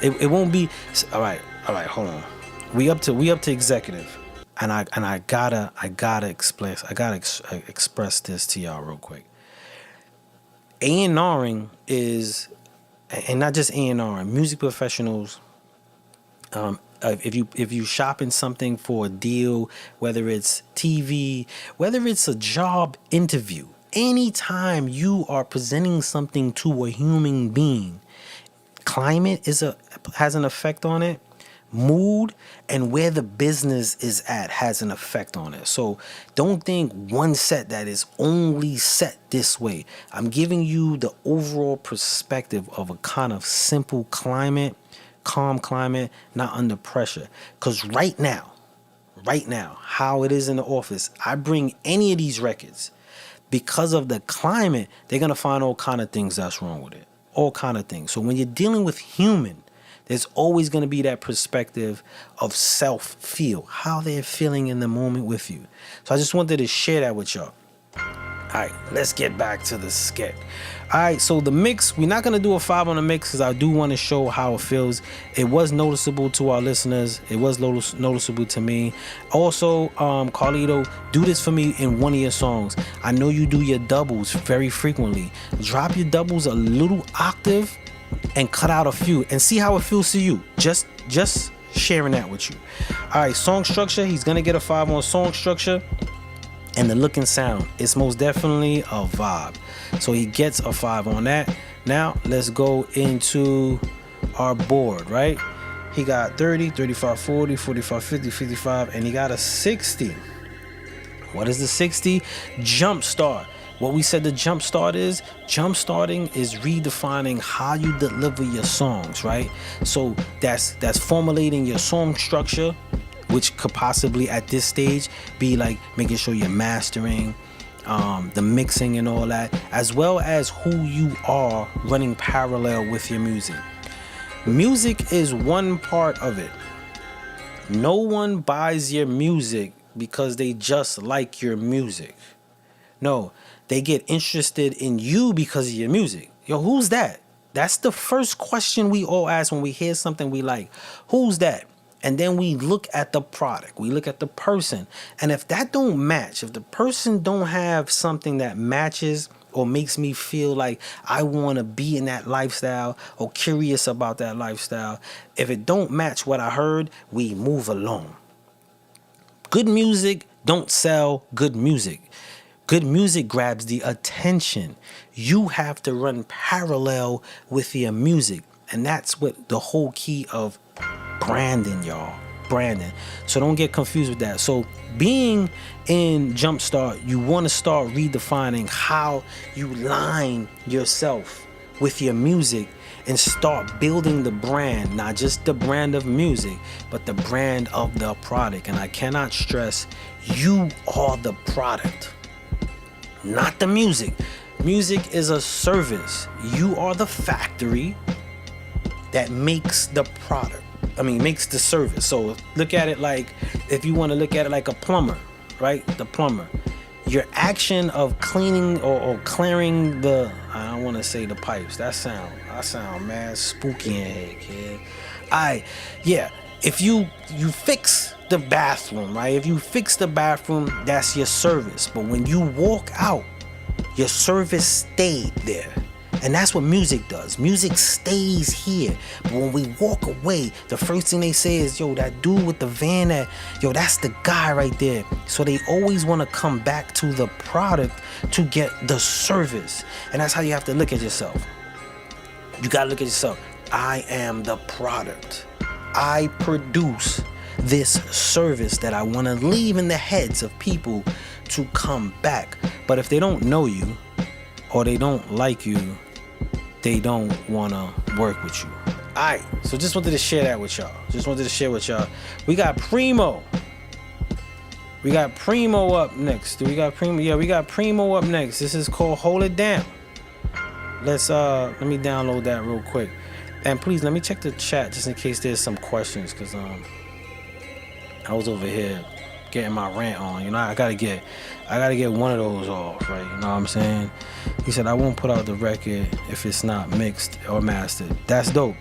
it won't be. All right, hold on. We up to executive, and I gotta express this to y'all real quick. A&Ring is, and not just A&R, music professionals. If you shopping something for a deal, whether it's TV, whether it's a job interview, anytime you are presenting something to a human being, climate has an effect on it. Mood and where the business is at has an effect on it. So don't think one set that is only set this way. I'm giving you the overall perspective of a kind of simple climate, calm climate, not under pressure. Because right now, how it is in the office, I bring any of these records because of the climate, they're going to find all kind of things that's wrong with it. All kind of things. So when you're dealing with human, there's always going to be that perspective of self-feel, how they're feeling in the moment with you. So I just wanted to share that with y'all. All right, let's get back to the skit. All right, so the mix, we're not going to do a 5 on the mix because I do want to show how it feels. It was noticeable to our listeners. It was noticeable to me. Also, Carlito, do this for me in one of your songs. I know you do your doubles very frequently. Drop your doubles a little octave and cut out a few and see how it feels to you. Just sharing that with you. All right, song structure, he's going to get a 5 on song structure. And the look and sound, it's most definitely a vibe. So he gets a 5 on that. Now let's go into our board, right? He got 30, 35, 40, 45, 50, 55, and he got a 60. What is the 60? Jumpstart. What we said the jumpstart is, jumpstarting is redefining how you deliver your songs, right? So that's formulating your song structure, which could possibly at this stage be like making sure you're mastering, the mixing and all that, as well as who you are running parallel with your music. Music is one part of it. No one buys your music because they just like your music. No, they get interested in you because of your music. Yo, who's that? That's the first question we all ask when we hear something we like. Who's that? And then we look at the product. We look at the person. And if that don't match, if the person don't have something that matches or makes me feel like I want to be in that lifestyle or curious about that lifestyle, if it don't match what I heard, we move along. Good music don't sell good music. Good music grabs the attention. You have to run parallel with your music. And that's what the whole key of branding, y'all. Branding. So don't get confused with that. So being in Jumpstart, you want to start redefining how you line yourself with your music and start building the brand, not just the brand of music, but the brand of the product. And I cannot stress, you are the product, not the music. Music is a service. You are the factory that makes the product. Makes the service. So look at it like, if you want to look at it like a plumber, right? The plumber. Your action of cleaning or clearing the, I don't want to say the pipes. I sound mad spooky in here, kid. If you fix the bathroom, right? If you fix the bathroom, that's your service. But when you walk out, your service stayed there. And that's what music does. Music stays here. But when we walk away, the first thing they say is, yo, that dude with the van, that's the guy right there. So they always want to come back to the product to get the service. And that's how you have to look at yourself. You got to look at yourself. I am the product. I produce this service that I want to leave in the heads of people to come back. But if they don't know you or they don't like you, they don't want to work with you. Alright, so just wanted to share that with y'all. We got Primo. We got Primo up next. Do we got Primo? Yeah, we got Primo up next. This is called Hold It Down. Let me download that real quick. And please let me check the chat just in case there's some questions, because I was over here getting my rant on. You know, I gotta get one of those off, right? You know what I'm saying? He said, I won't put out the record if it's not mixed or mastered. That's dope.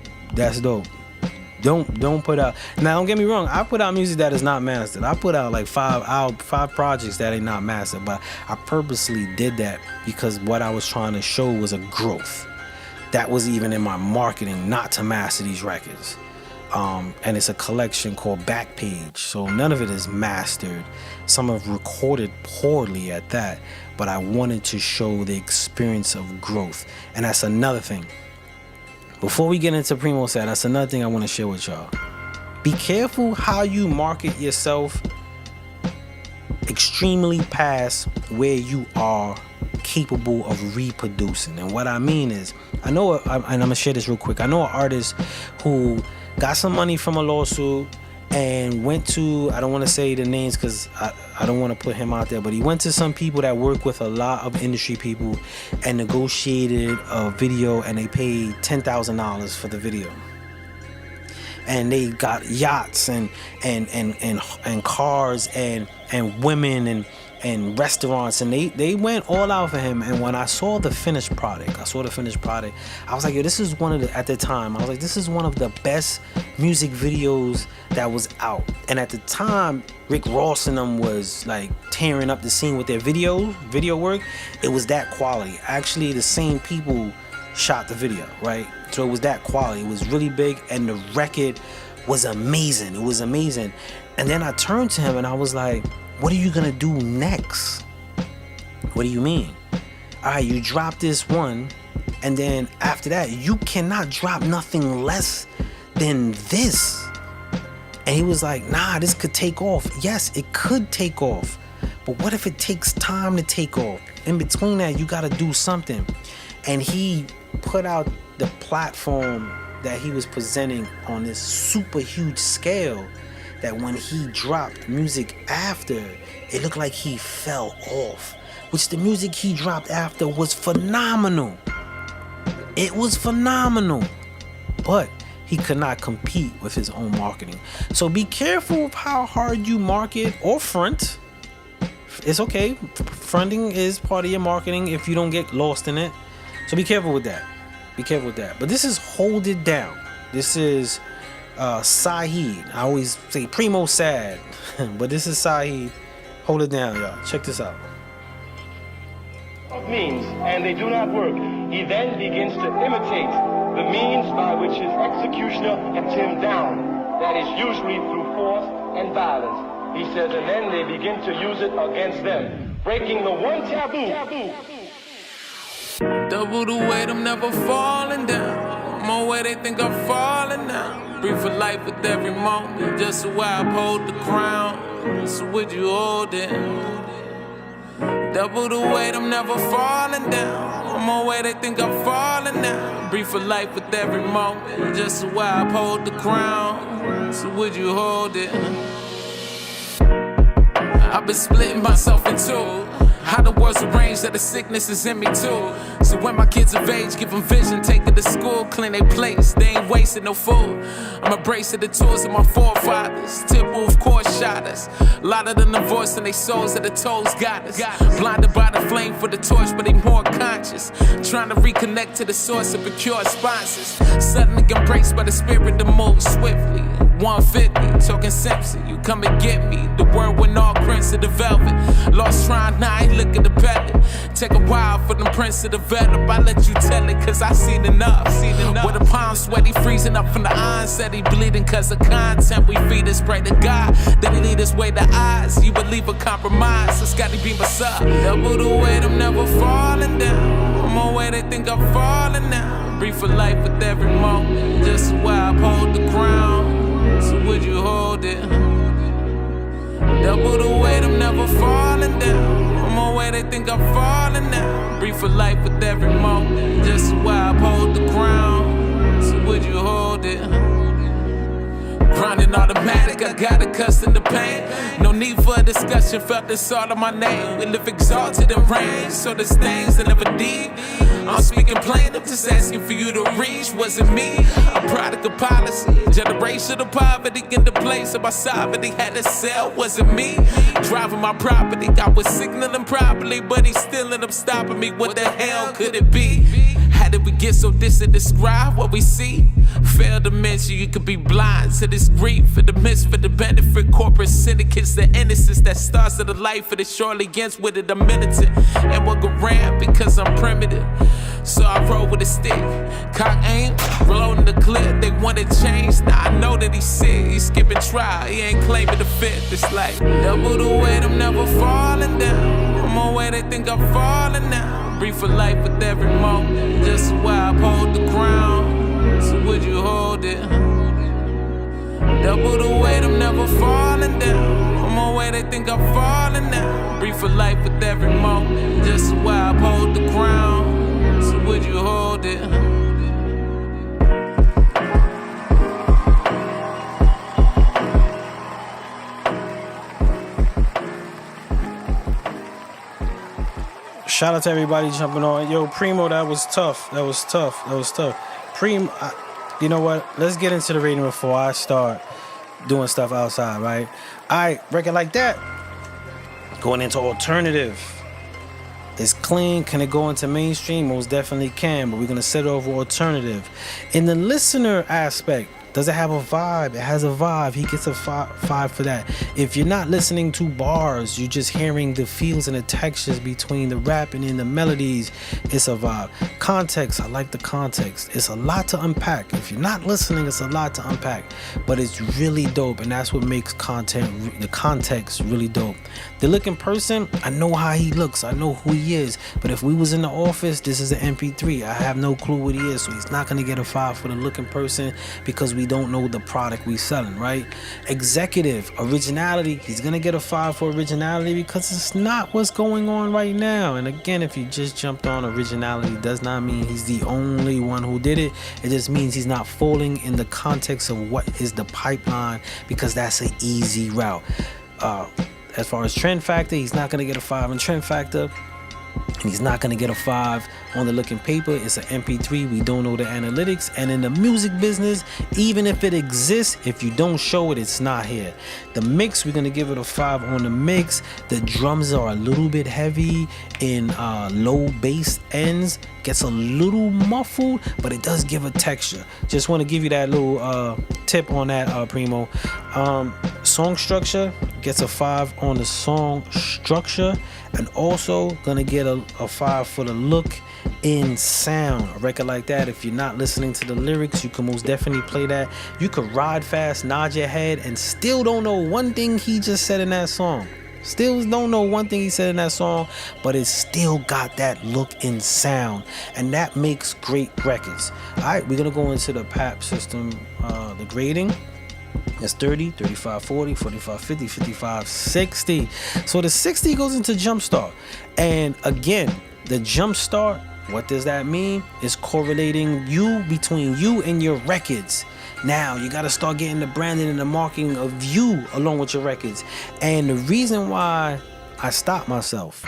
Don't put out. Now, don't get me wrong. I put out music that is not mastered. I put out like five projects that ain't not mastered, but I purposely did that because what I was trying to show was a growth. That was even in my marketing, not to master these records. And it's a collection called Backpage. So none of it is mastered. Some have recorded poorly at that, but I wanted to show the experience of growth. And that's another thing. Before we get into Primo Set, that's another thing I want to share with y'all. Be careful how you market yourself extremely past where you are capable of reproducing. And what I mean is, and I'm going to share this real quick. I know an artist who got some money from a lawsuit and went to, I don't want to say the names because I don't want to put him out there, but he went to some people that work with a lot of industry people and negotiated a video, and they paid $10,000 for the video. And they got yachts and cars and women and restaurants, and they went all out for him. And when I saw the finished product, I was like, yo, this is one of the best music videos that was out. And at the time, Rick Ross and them was like tearing up the scene with their video work. It was that quality. Actually, the same people shot the video, right? So it was that quality. It was really big, and the record was amazing. It was amazing. And then I turned to him and I was like, what are you gonna do next? What do you mean? All right, you drop this one, and then after that, you cannot drop nothing less than this. And he was like, nah, this could take off. Yes, it could take off, But what if it takes time to take off? In between that, you got to do something. And he put out the platform that he was presenting on this super huge scale that when he dropped music after, it looked like he fell off. Which the music he dropped after was phenomenal. It was phenomenal. But he could not compete with his own marketing. So be careful of how hard you market or front. It's okay. Fronting is part of your marketing if you don't get lost in it. So be careful with that. Be careful with that. But this is Hold It Down. This is Saheed. I always say Primo Sad. But this is Saheed. Hold It Down, y'all. Check this out. Means, and they do not work. He then begins to imitate the means by which his executioner gets him down. That is usually through force and violence. He says, and then they begin to use it against them, breaking the one taboo. Double the weight, I'm never falling down. I'm on where they think I'm falling now. Breathe for life with every moment, just so I uphold the crown. So would you hold it? Double the weight, I'm never falling down. I'm on where they think I'm falling now. Breathe for life with every moment, just so I uphold the crown. So would you hold it? I've been splitting myself in two. How the world's arranged that the sickness is in me too. So when my kids of age, give them vision, take it to school, clean their plates, they ain't wasting no food. I'm embracing the tools of my forefathers. Temple of course shot us. A lot of them divorcing their souls that the toes got us. Blinded by the flame for the torch, but they more conscious. Trying to reconnect to the source of procure sponsors. Suddenly embraced by the spirit to move swiftly. 150, talking Simpson, you come and get me. The word went all prints of the velvet. Lost trying, now I ain't look at the pellet. Take a while for them prints to develop. I let you tell it, cause I seen enough. With a palm sweaty, freezing up from the onset. He bleeding cause of content we feed us. Pray to God that he lead us way to eyes. You believe a compromise, so Scotty beam us up. Double the weight, I'm never falling down. I'm on where they think I'm falling now. Breathe for life with every moment, just so I uphold the crown. So would you hold it? Double the weight, I'm never falling down. I'm on where they think I'm falling now. Breathe for life with every moment, just so I uphold the crown. So would you hold it? Grinding automatic, I got accustomed to pain. No need for a discussion, felt this all on my name. We live exalted in rain, so there's things that never deep. I'm speaking plain, I'm just asking for you to reach. Wasn't me, a product of policy. Generation of poverty in the place of my sovereignty. Had to sell, wasn't me. Driving my property, I was signaling properly, but he's still end up stopping me. What the hell could it be? How did we get so distant? Describe what we see. Fail to mention you could be blind to this grief. For the midst, for the benefit, corporate syndicates, the innocence that starts of the life of the surely ends with it. I'm militant and walk around because I'm primitive. So I roll with a stick, cock aim, reloading the clip. They want to change, now I know that he's sick. He's skipping trial, he ain't claiming the fifth. It's like double the weight, I'm never falling down. I'm on where they think I'm falling now. Breathe for life with every moment, just so I uphold the crown. So would you hold it? Double the weight, I'm never falling down. I'm on where they think I'm falling now. Breathe for life with every moment, just so I uphold the crown. So would you hold it? Shout out to everybody jumping on. Yo, Primo, that was tough. That was tough. Primo, you know what? Let's get into the rating before I start doing stuff outside, right? All right, record like that. Going into alternative. It's clean. Can it go into mainstream? Most definitely can, but we're going to set over alternative. In the listener aspect, does it have a vibe? It has a vibe. He gets a five for that. If you're not listening to bars, you're just hearing the feels and the textures between the rapping and the melodies, it's a vibe. Context, I like the context. It's a lot to unpack. If you're not listening, it's a lot to unpack. But it's really dope, and that's what makes the context really dope. The looking person, I know how he looks. I know who he is. But if we was in the office, this is an MP3. I have no clue what he is, so he's not going to get a 5 for the looking person because we don't know the product we selling, right? Executive, originality, he's gonna get a 5 for originality because it's not what's going on right now. And again, if you just jumped on originality, does not mean he's the only one who did it. It just means he's not falling in the context of what is the pipeline, because that's an easy route. As far as trend factor, he's not gonna get a 5 in trend factor. And he's not going to get a 5 on the looking paper. It's an MP3. We don't know the analytics. And in the music business, even if it exists, if you don't show it, it's not here. The mix, we're going to give it a 5 on the mix. The drums are a little bit heavy in low bass ends. Gets a little muffled, but it does give a texture. Just want to give you that little tip on that, Primo. Song structure, gets a 5 on the song structure. And also gonna get a 5 for the look in sound. A record like that, if you're not listening to the lyrics, you can most definitely play that. You could ride fast, nod your head, and still don't know one thing he just said in that song. Still don't know one thing he said in that song, but it still got that look in sound, and that makes great records. All right, we're gonna go into the PAP system, the grading. It's 30, 35, 40, 45, 50, 55, 60. So the 60 goes into Jumpstart. And again, the Jumpstart, what does that mean? It's correlating between you and your records. Now, you got to start getting the branding and the marketing of you along with your records. And the reason why I stopped myself,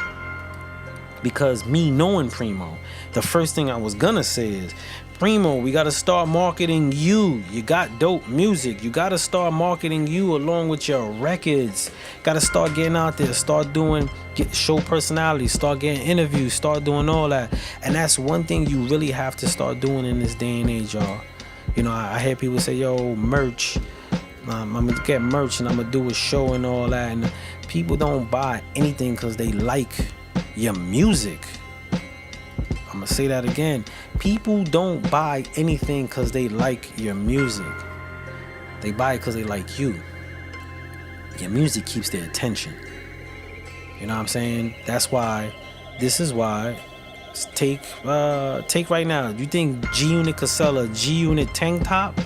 because me knowing Primo, the first thing I was going to say is, Primo, we got to start marketing you. You got dope music. You got to start marketing you along with your records. Got to start getting out there, start doing, show personality, start getting interviews, start doing all that. And that's one thing you really have to start doing in this day and age, y'all. You know, I hear people say, yo, merch. I'm going to get merch and I'm going to do a show and all that. And people don't buy anything because they like your music. I'm going to say that again. People don't buy anything because they like your music. They buy it because they like you. Your music keeps their attention. You know what I'm saying? That's why, this is why, take right now. You think G-Unit could sell a G-Unit tank top?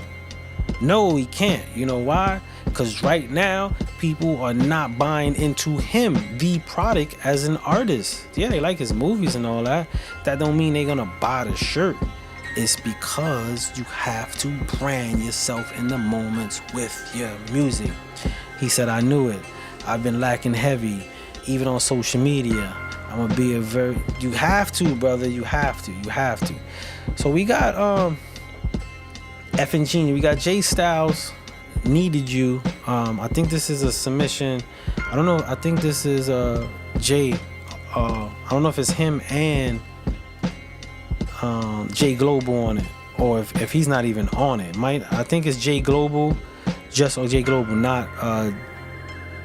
No, he can't. You know why? Because right now, people are not buying into him, the product, as an artist. Yeah, they like his movies and all that. That don't mean they're gonna buy the shirt. It's because you have to brand yourself in the moments with your music. He said, I knew it. I've been lacking heavy, even on social media. I'm gonna be you have to, brother. You have to. So we got F and Genie. We got Jay Styles, Needed You. I think this is a submission. I don't know. I think this is Jay. I don't know if it's him and Jay Global on it, or if he's not even on it. I think it's Jay Global, Jay Global, not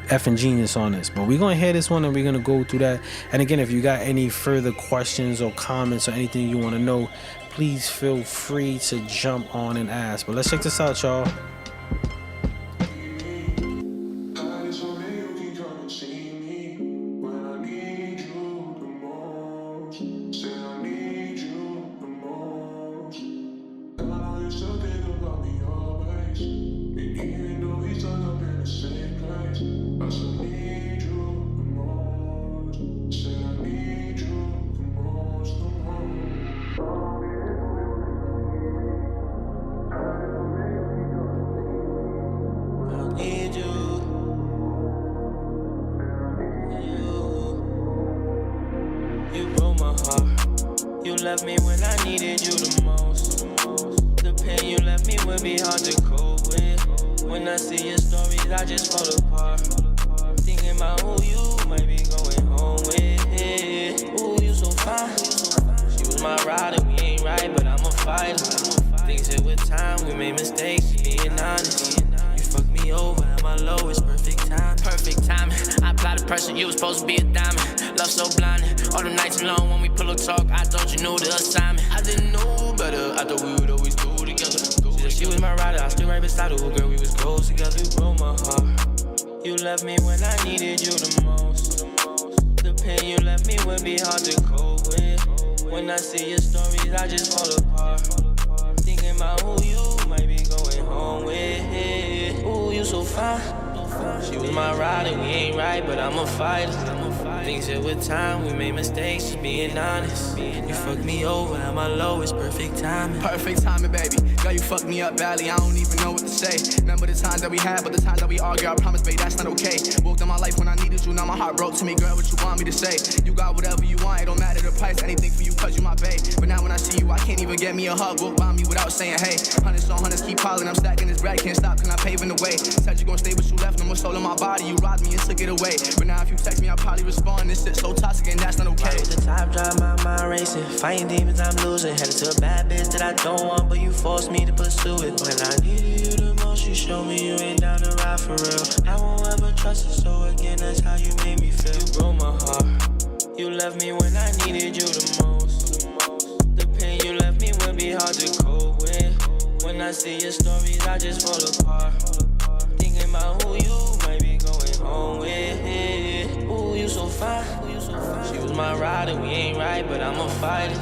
F and Genius on this. But we're gonna hear this one and we're gonna go through that. And again, if you got any further questions or comments or anything you want to know, please feel free to jump on and ask. But let's check this out, y'all. Left me when I needed you the most. The pain you left me will be hard to cope with. When I see your stories, I just fall apart. Thinking about who you might be going home with. Ooh, you so fine. She was my rider, we ain't right, but I'm a fighter. Things hit with time, we made mistakes, being honest. You fucked me over at my lowest, perfect time. Perfect timing. I applied the pressure, you was supposed to be a diamond. Love so blinding. All the nights alone when we pillow talk, I thought you knew the assignment. I didn't know better, I thought we would always go together. She said she was my rider, I stood right beside her, girl, we was close together. You broke my heart. You left me when I needed you the most. The pain you left me will be hard to cope with. When I see your stories, I just fall apart. Thinking about who you might be going home with. Ooh, you so fine. She was my ride and we ain't right, but I'm a fighter. Things that with time, we made mistakes, just being honest. You fucked me over at my lowest, perfect timing. Perfect timing, baby. Girl, you fucked me up badly, I don't even know what to say. Remember the times that we had, but the times that we argue, I promise, babe, that's not okay. Walked in my life when I needed you, now my heart broke to me, girl, what you want me to say? You got whatever you want, it don't matter the price, anything for you, cause you my babe. But now when I see you, I can't even get me a hug, walk by me without saying hey. Hundreds on hundreds, keep piling, I'm stacking this bread, can't stop, cause I'm paving the way. Said you gon' stay, but you left, no more soul in my body, you robbed me and took it away. But now if you text me, I'll probably respond, this shit so toxic and that's not okay. With the top drive, my mind racing, fighting demons, I'm losing. Headed to a bad bitch that I don't want, but you forced me to pursue it. When I needed you the most, you showed me you ain't down to ride for real. I won't ever trust you, so again, that's how you made me feel. You broke my heart, you left me when I needed you the most. The pain you left me would be hard to cope with. When I see your stories, I just fall apart. Thinking about who you might be going home with. Ooh, you so fine. She was my ride and we ain't right, but I'm a fighter.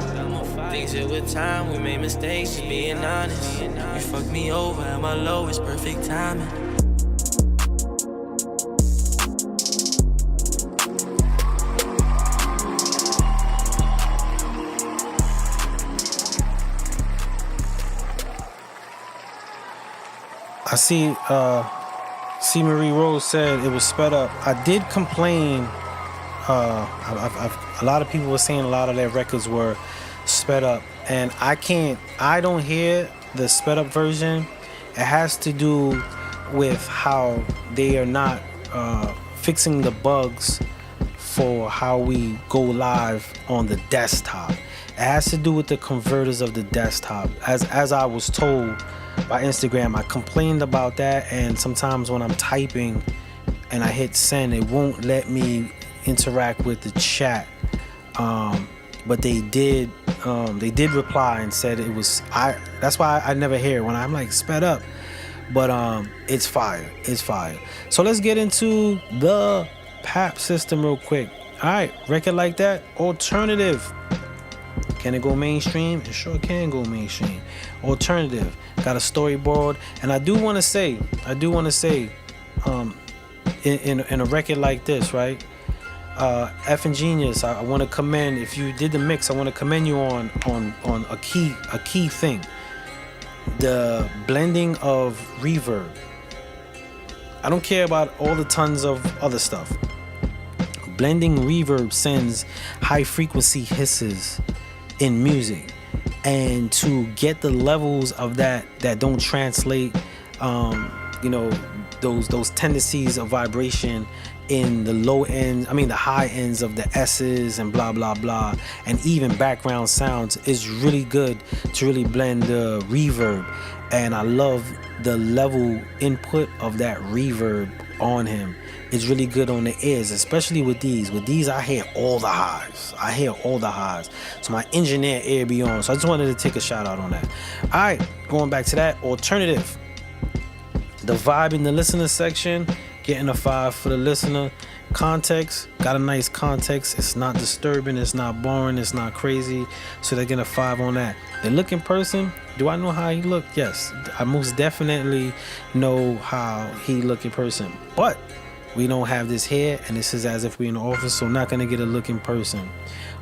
Things that with time, we made mistakes, just being honest. You fucked me over at my lowest, perfect timing. I see C. Marie Rose said it was sped up. I did complain. A lot of people were saying a lot of their records were sped up, and I don't hear the sped up version. It has to do with how they are not fixing the bugs for how we go live on the desktop. It has to do with the converters of the desktop. As I was told by Instagram, I complained about that, and sometimes when I'm typing and I hit send, it won't let me interact with the chat. But they did reply and said it was that's why I never hear it when I'm like sped up. But it's fire. So let's get into the PAP system real quick. Alright, record like that, alternative. Can it go mainstream? It sure can go mainstream. Alternative. Got a storyboard. And I do want to say, in a record like this, right? F and Genius, I want to commend, if you did the mix, I want to commend you on a key thing. The blending of reverb. I don't care about all the tons of other stuff. Blending reverb sends high frequency hisses in music, and to get the levels of that don't translate, those tendencies of vibration in the low end, the high ends of the S's and blah blah blah, and even background sounds, is really good to really blend the reverb. And I love the level input of that reverb on him. It's really good on the ears, especially with these. With these, I hear all the highs. So my engineer ear be on. So I just wanted to take a shout out on that. All right, going back to that, alternative. The vibe in the listener section, getting a 5 for the listener. Context, got a nice context. It's not disturbing, it's not boring, it's not crazy. So they're getting a 5 on that. The look in person, do I know how he looked? Yes, I most definitely know how he look in person. But we don't have this here, and this is as if we're in the office, so not gonna get a look in person.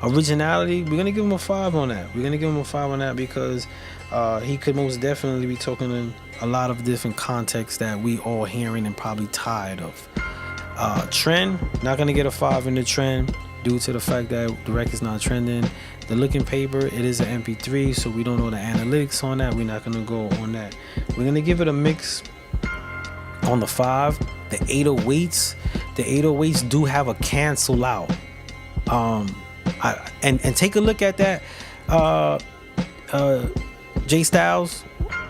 Originality, we're gonna give him a 5 on that. Because he could most definitely be talking in a lot of different contexts that we all hearing and probably tired of. Trend, not gonna get a 5 in the trend due to the fact that the record's not trending. The looking paper, it is an MP3, so we don't know the analytics on that. We're not gonna go on that. We're gonna give it a mix on the 5. The 808s do have a cancel out. And take a look at that. J Styles,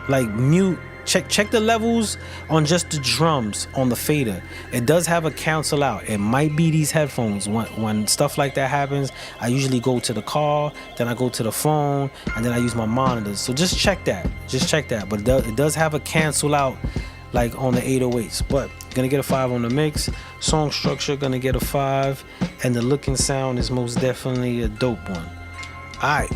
like mute. Check the levels on just the drums on the fader. It does have a cancel out. It might be these headphones. When stuff like that happens, I usually go to the car, then I go to the phone, and then I use my monitors. So just check that. But it does have a cancel out, like on the 808s. But gonna get a 5 on the mix. Song structure, gonna get a 5. And the looking sound is most definitely a dope one. Alright.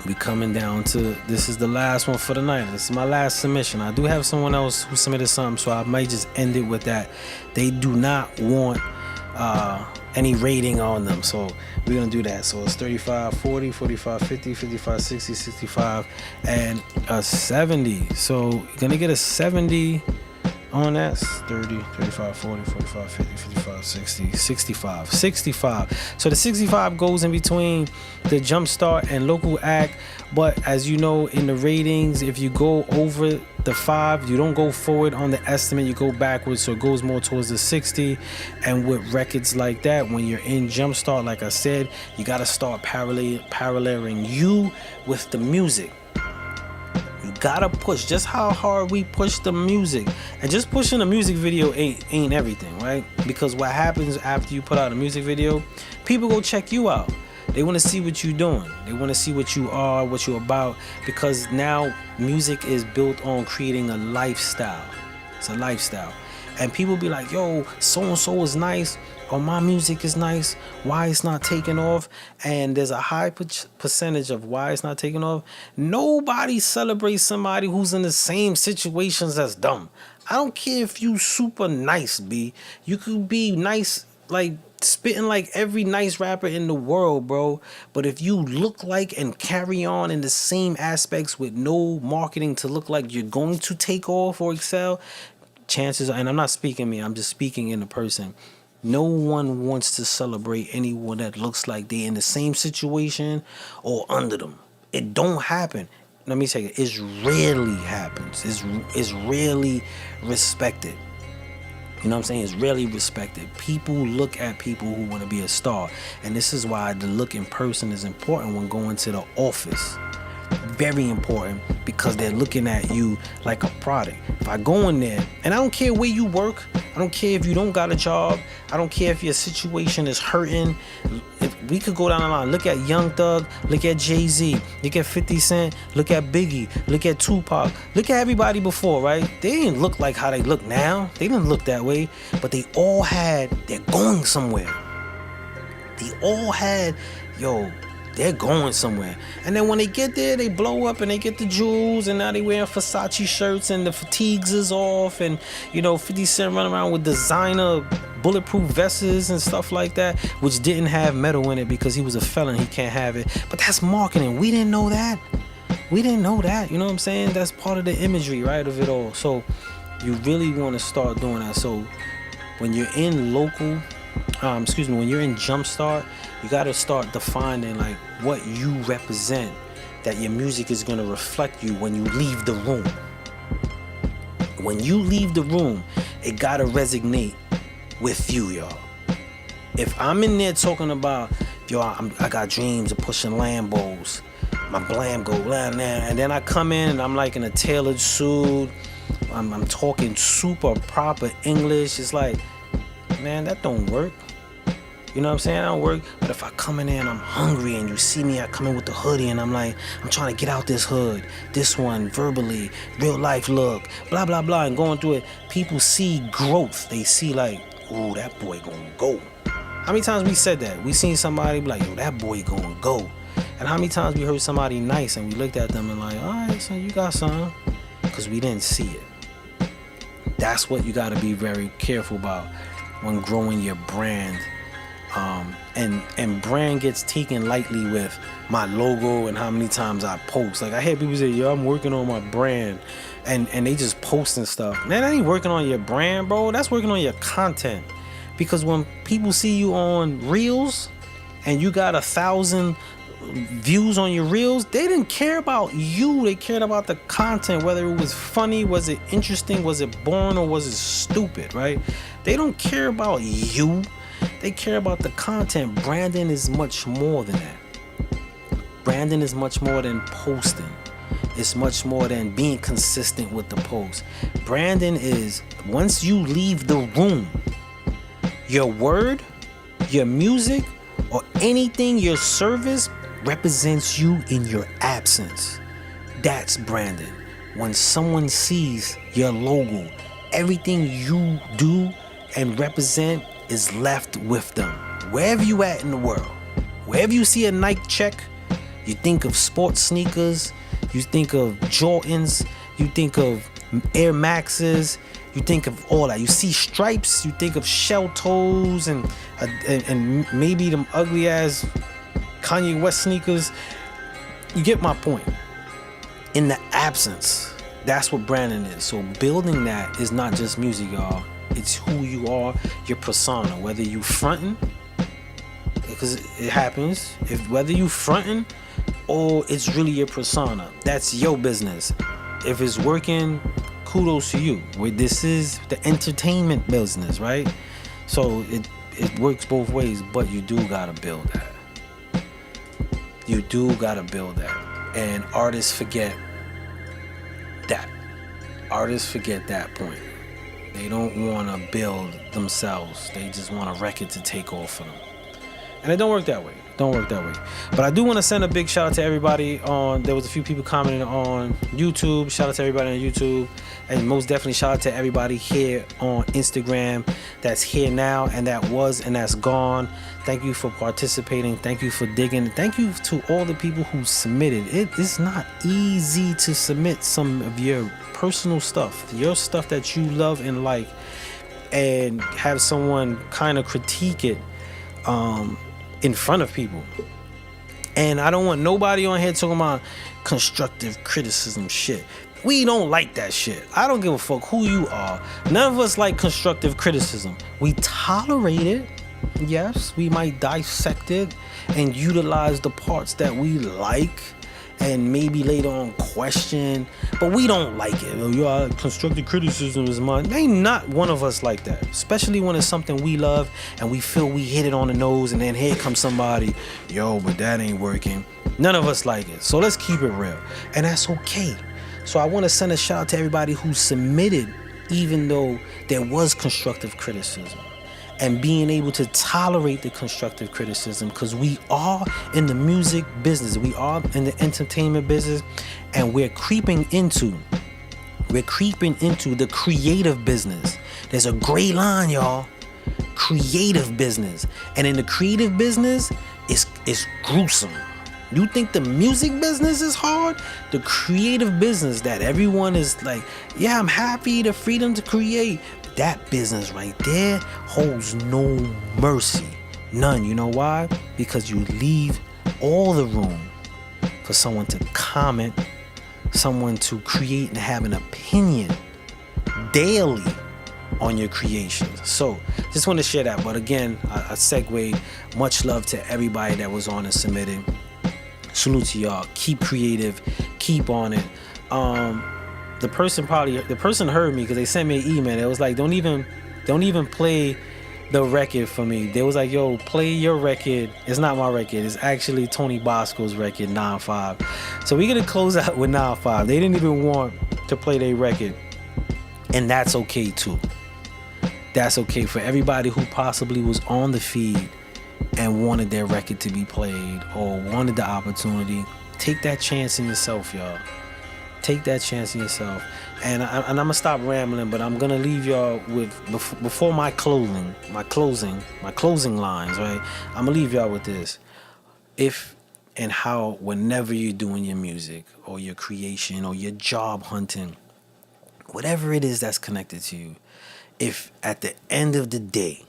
we coming down to, this is the last one for the night. This is my last submission. I do have someone else who submitted something, so I might just end it with that. They do not want any rating on them, so we're gonna do that. So it's 35, 40, 45, 50, 55, 60, 65, and a 70. So you're gonna get a 70 on that. 30, 35, 40, 45, 50, 55, 60, 65. So the 65 goes in between the Jumpstart and Local Act. But as you know, in the ratings, if you go over the 5, you don't go forward on the estimate, you go backwards, so it goes more towards the 60. And with records like that, when you're in Jumpstart, like I said, you got to start paralleling you with the music. You gotta push just how hard we push the music. And just pushing a music video ain't everything, right? Because what happens after you put out a music video, people go check you out. They want to see what you're doing. They want to see what you are, what you're about, because now music is built on creating a lifestyle. It's a lifestyle. And people be like, yo, so-and-so is nice, or my music is nice, why it's not taking off? And there's a high percentage of why it's not taking off. Nobody celebrates somebody who's in the same situations as them. I don't care if you super nice, B. You could be nice, like spitting like every nice rapper in the world, bro. But if you look like and carry on in the same aspects with no marketing to look like you're going to take off or excel, chances are, and I'm not speaking me, I'm just speaking in a person. No one wants to celebrate anyone that looks like they're in the same situation or under them. It don't happen. Let me tell you, it rarely happens. It's rarely respected. You know what I'm saying? It's rarely respected. People look at people who want to be a star. And this is why the look in person is important when going to the office. Very important, because they're looking at you like a product. If I go in there, and I don't care where you work, I don't care if you don't got a job, I don't care if your situation is hurting. If we could go down the line, look at Young Thug, look at Jay-Z, look at 50 Cent, look at Biggie, look at Tupac, look at everybody before, right? They didn't look like how they look now. They didn't look that way, but they all had, they're going somewhere. They all had, they're going somewhere. And then when they get there, they blow up and they get the jewels, and now they wearing Versace shirts and the fatigues is off, and 50 Cent running around with designer bulletproof vests and stuff like that, which didn't have metal in it because he was a felon, he can't have it. But that's marketing. We didn't know that. You know what I'm saying? That's part of the imagery, right, of it all. So you really want to start doing that. So when you're in when you're in Jumpstart, you got to start defining like what you represent, that your music is going to reflect you when you leave the room. When you leave the room, it got to resonate with you, y'all. If I'm in there talking about, I got dreams of pushing Lambos, my blam go, and then I come in and I'm like in a tailored suit, I'm talking super proper English, it's like, man, that don't work. You know what I'm saying? I don't work. But if I come in there and I'm hungry and you see me, I come in with the hoodie and I'm like, I'm trying to get out this hood. This one, verbally, real life look, blah, blah, blah, and going through it. People see growth. They see like, ooh, that boy gonna go. How many times we said that? We seen somebody be like, yo, that boy gonna go. And how many times we heard somebody nice and we looked at them and like, all right, so you got something. Because we didn't see it. That's what you got to be very careful about when growing your brand. And brand gets taken lightly with my logo and how many times I post. Like I hear people say, yo, I'm working on my brand, and they just posting stuff. Man, that ain't working on your brand, bro. That's working on your content. Because when people see you on Reels and you got 1,000 views on your Reels, they didn't care about you. They cared about the content, whether it was funny, was it interesting, was it boring, or was it stupid, right? They don't care about you. They care about the content. Branding is much more than that. Branding is much more than posting. It's much more than being consistent with the post. Branding is, once you leave the room, your word, your music, or anything, your service represents you in your absence. That's branding. When someone sees your logo, everything you do and represent is left with them. Wherever you at in the world, wherever you see a Nike check, You think of sports sneakers, you think of Jordans, you think of Air Maxes, you think of all that. You see stripes, you think of shell toes and maybe them ugly ass Kanye West sneakers. You get my point. In the absence, that's what branding is. So building that is not just music, y'all. It's who you are, your persona. Whether you fronting, because it happens, whether you fronting or it's really your persona, that's your business. If it's working, kudos to you. This is the entertainment business, right? So it works both ways, but you do gotta build that. You do gotta build that. And artists forget that. Artists forget that point. They don't want to build themselves. They just want a record to take off for them. And it don't work that way. But I do want to send a big shout out to everybody there was a few people commenting on YouTube. Shout out to everybody on YouTube. And most definitely shout out to everybody here on Instagram that's here now and that was and that's gone. Thank you for participating. Thank you for digging. Thank you to all the people who submitted. It is not easy to submit some of your personal stuff, your stuff that you love and like, and have someone kind of critique it in front of people. And I don't want nobody on here talking about constructive criticism shit. We don't like that shit. I don't give a fuck who you are. None of us like constructive criticism. We tolerate it. Yes, we might dissect it and utilize the parts that we like and maybe later on question, but we don't like it. Constructive criticism is mine. Ain't not one of us like that, especially when it's something we love and we feel we hit it on the nose and then here comes somebody, but that ain't working. None of us like it. So let's keep it real. And that's okay. So I want to send a shout out to everybody who submitted, even though there was constructive criticism. And being able to tolerate the constructive criticism, because we are in the music business, we are in the entertainment business, and we're creeping into the creative business. There's a gray line, y'all. Creative business. And in the creative business, it's gruesome. You think the music business is hard? The creative business that everyone is like, yeah, I'm happy, the freedom to create. That business right there holds no mercy. None. You know why? Because you leave all the room for someone to comment, someone to create and have an opinion daily on your creations. So just want to share that. But again, I segue. Much love to everybody that was on and submitted. Salute to y'all. Keep creative. Keep on it. The person heard me because they sent me an email. It was like, don't even play the record for me. They was like, yo, play your record. It's not my record. It's actually Tony Bosco's record, 9-5. So we're gonna close out with 9-5. They didn't even want to play their record, and that's okay too. That's okay for everybody who possibly was on the feed and wanted their record to be played or wanted the opportunity. Take that chance in yourself, y'all. Take that chance in yourself. And I'm gonna stop rambling, but I'm gonna leave y'all with before my closing lines, right? I'm gonna leave y'all with this. If and how, whenever you're doing your music or your creation or your job hunting, whatever it is that's connected to you, if at the end of the day,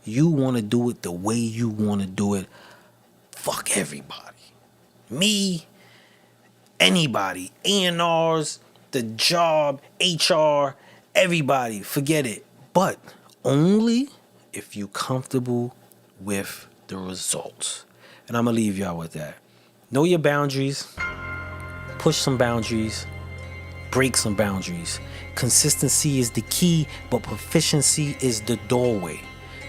you want to do it the way you want to do it, fuck everybody. Me, anybody, A&Rs, the job, HR, everybody, forget it. But only if you're comfortable with the results. And I'm going to leave y'all with that. Know your boundaries. Push some boundaries. Break some boundaries. Consistency is the key, but proficiency is the doorway.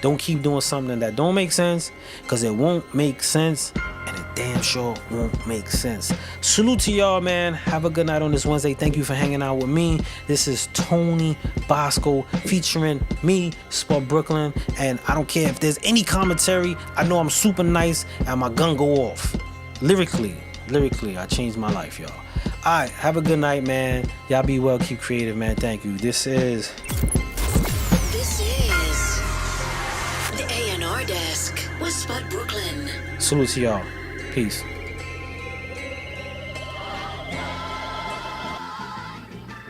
Don't keep doing something that don't make sense, because it won't make sense, and it damn sure won't make sense. Salute to y'all, man. Have a good night on this Wednesday. Thank you for hanging out with me. This is Tony Bosco featuring me, Spud Brooklyn, and I don't care if there's any commentary. I know I'm super nice, and my gun go off. Lyrically, I changed my life, y'all. All right, have a good night, man. Y'all be well, keep creative, man. Thank you. This is the A&R Desk with Spud Brooklyn. Salute to y'all. Peace.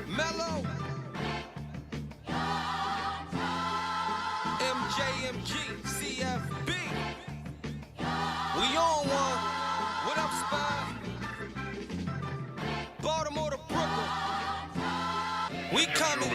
Mellow. MJMG, CFB. We on one. What up, Spud? Baltimore to Brooklyn. We coming.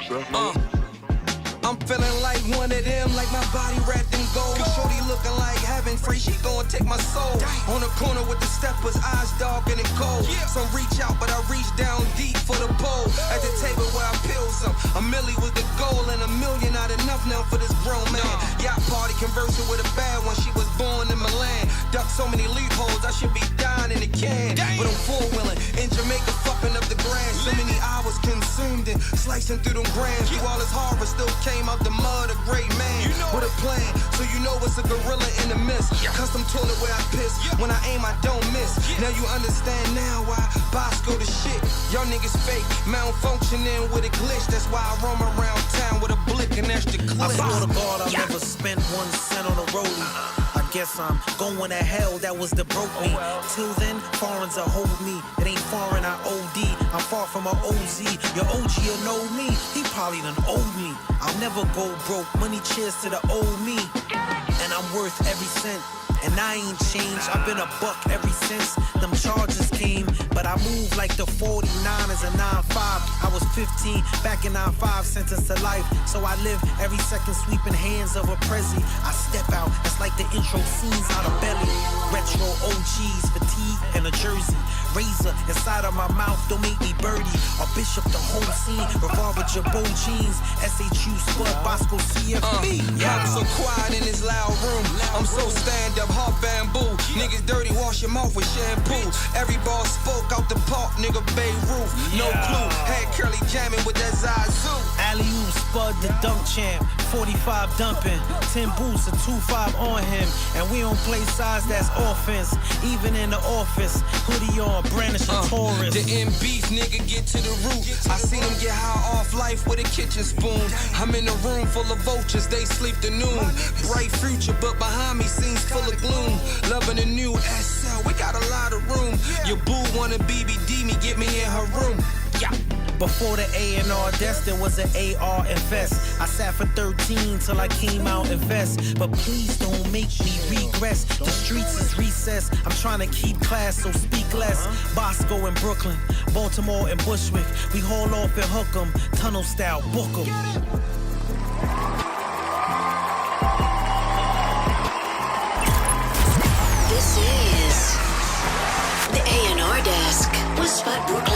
I'm feeling like one of them, like my body wrapped in gold. Shorty looking like heaven free, she gon' take my soul. On the corner with the steppers, eyes dark and cold. Some reach out, but I reach down deep for the pole. At the table where I peel some, a milli was the goal, and $1 million not enough now for this grown man. Yacht party conversing with a bad one, she was born in Milan. Ducked so many loopholes, I should be dying in a can. But I'm four-wheeling in Jamaica, fucking up the grass. So many hours consumed it, slicing through them grams. Through all this harvest, still came out the mud, a great man with a plan, so you know it's a gorilla in the mist. Custom toilet where I piss, when I aim I don't miss. Now you understand now why Bosco the shit. Y'all niggas fake, malfunctioning with a glitch. That's why I roam around town with a blick and extra clip. I swear to God I never spent 1 cent on a rollie. I guess I'm going to hell, that was the broke me. Till then, foreign's a hold me. It ain't foreign, I OD. I'm far from a OZ. Your OG'll know me, he probably done owe me. I'll never go broke, money cheers to the old me. And I'm worth every cent, and I ain't changed. I've been a buck ever since them charges came. But I move like the 49ers and 9-5. I was 15, back in 9-5, sentenced to life. So I live every second sweeping hands of a Prezi. I step out, it's like the intro scenes out of Belly. Retro OGs, fatigue and a jersey. Razor inside of my mouth, don't make me birdie. Or Bishop the whole scene, revolver Jabot jeans. SHU Spud, Bosco CFB. I'm so quiet in this loud room. I'm so stand up, hard bamboo. Niggas dirty, wash your mouth with shampoo. Every ball spoke out the park, nigga Beirut. No clue, had Curly jamming with that Zazu. Alley-oop, Spud the dunk champ, 45 dumping, 10 boots and 2-5 on him. And we don't play sides, that's offense. Even in the office, hoodie on, brandish a Taurus. The MBs, nigga, get to the root. I seen them get high off life with a kitchen spoon. I'm in a room full of vultures, they sleep to noon. Bright future, but behind me scenes full of gloom. Loving a new SL, we got a lot of room. Your boo wanna BBD me, get me in her room. Yeah. Before the A&R desk, there was an AR invest. I sat for 13 till I came out invest. But please don't make me regress. The streets is recess. I'm trying to keep class, so speak less. Bosco in Brooklyn, Baltimore and Bushwick. We haul off and hook 'em, tunnel style, book 'em. This is the A&R Desk with Spud Brooklyn.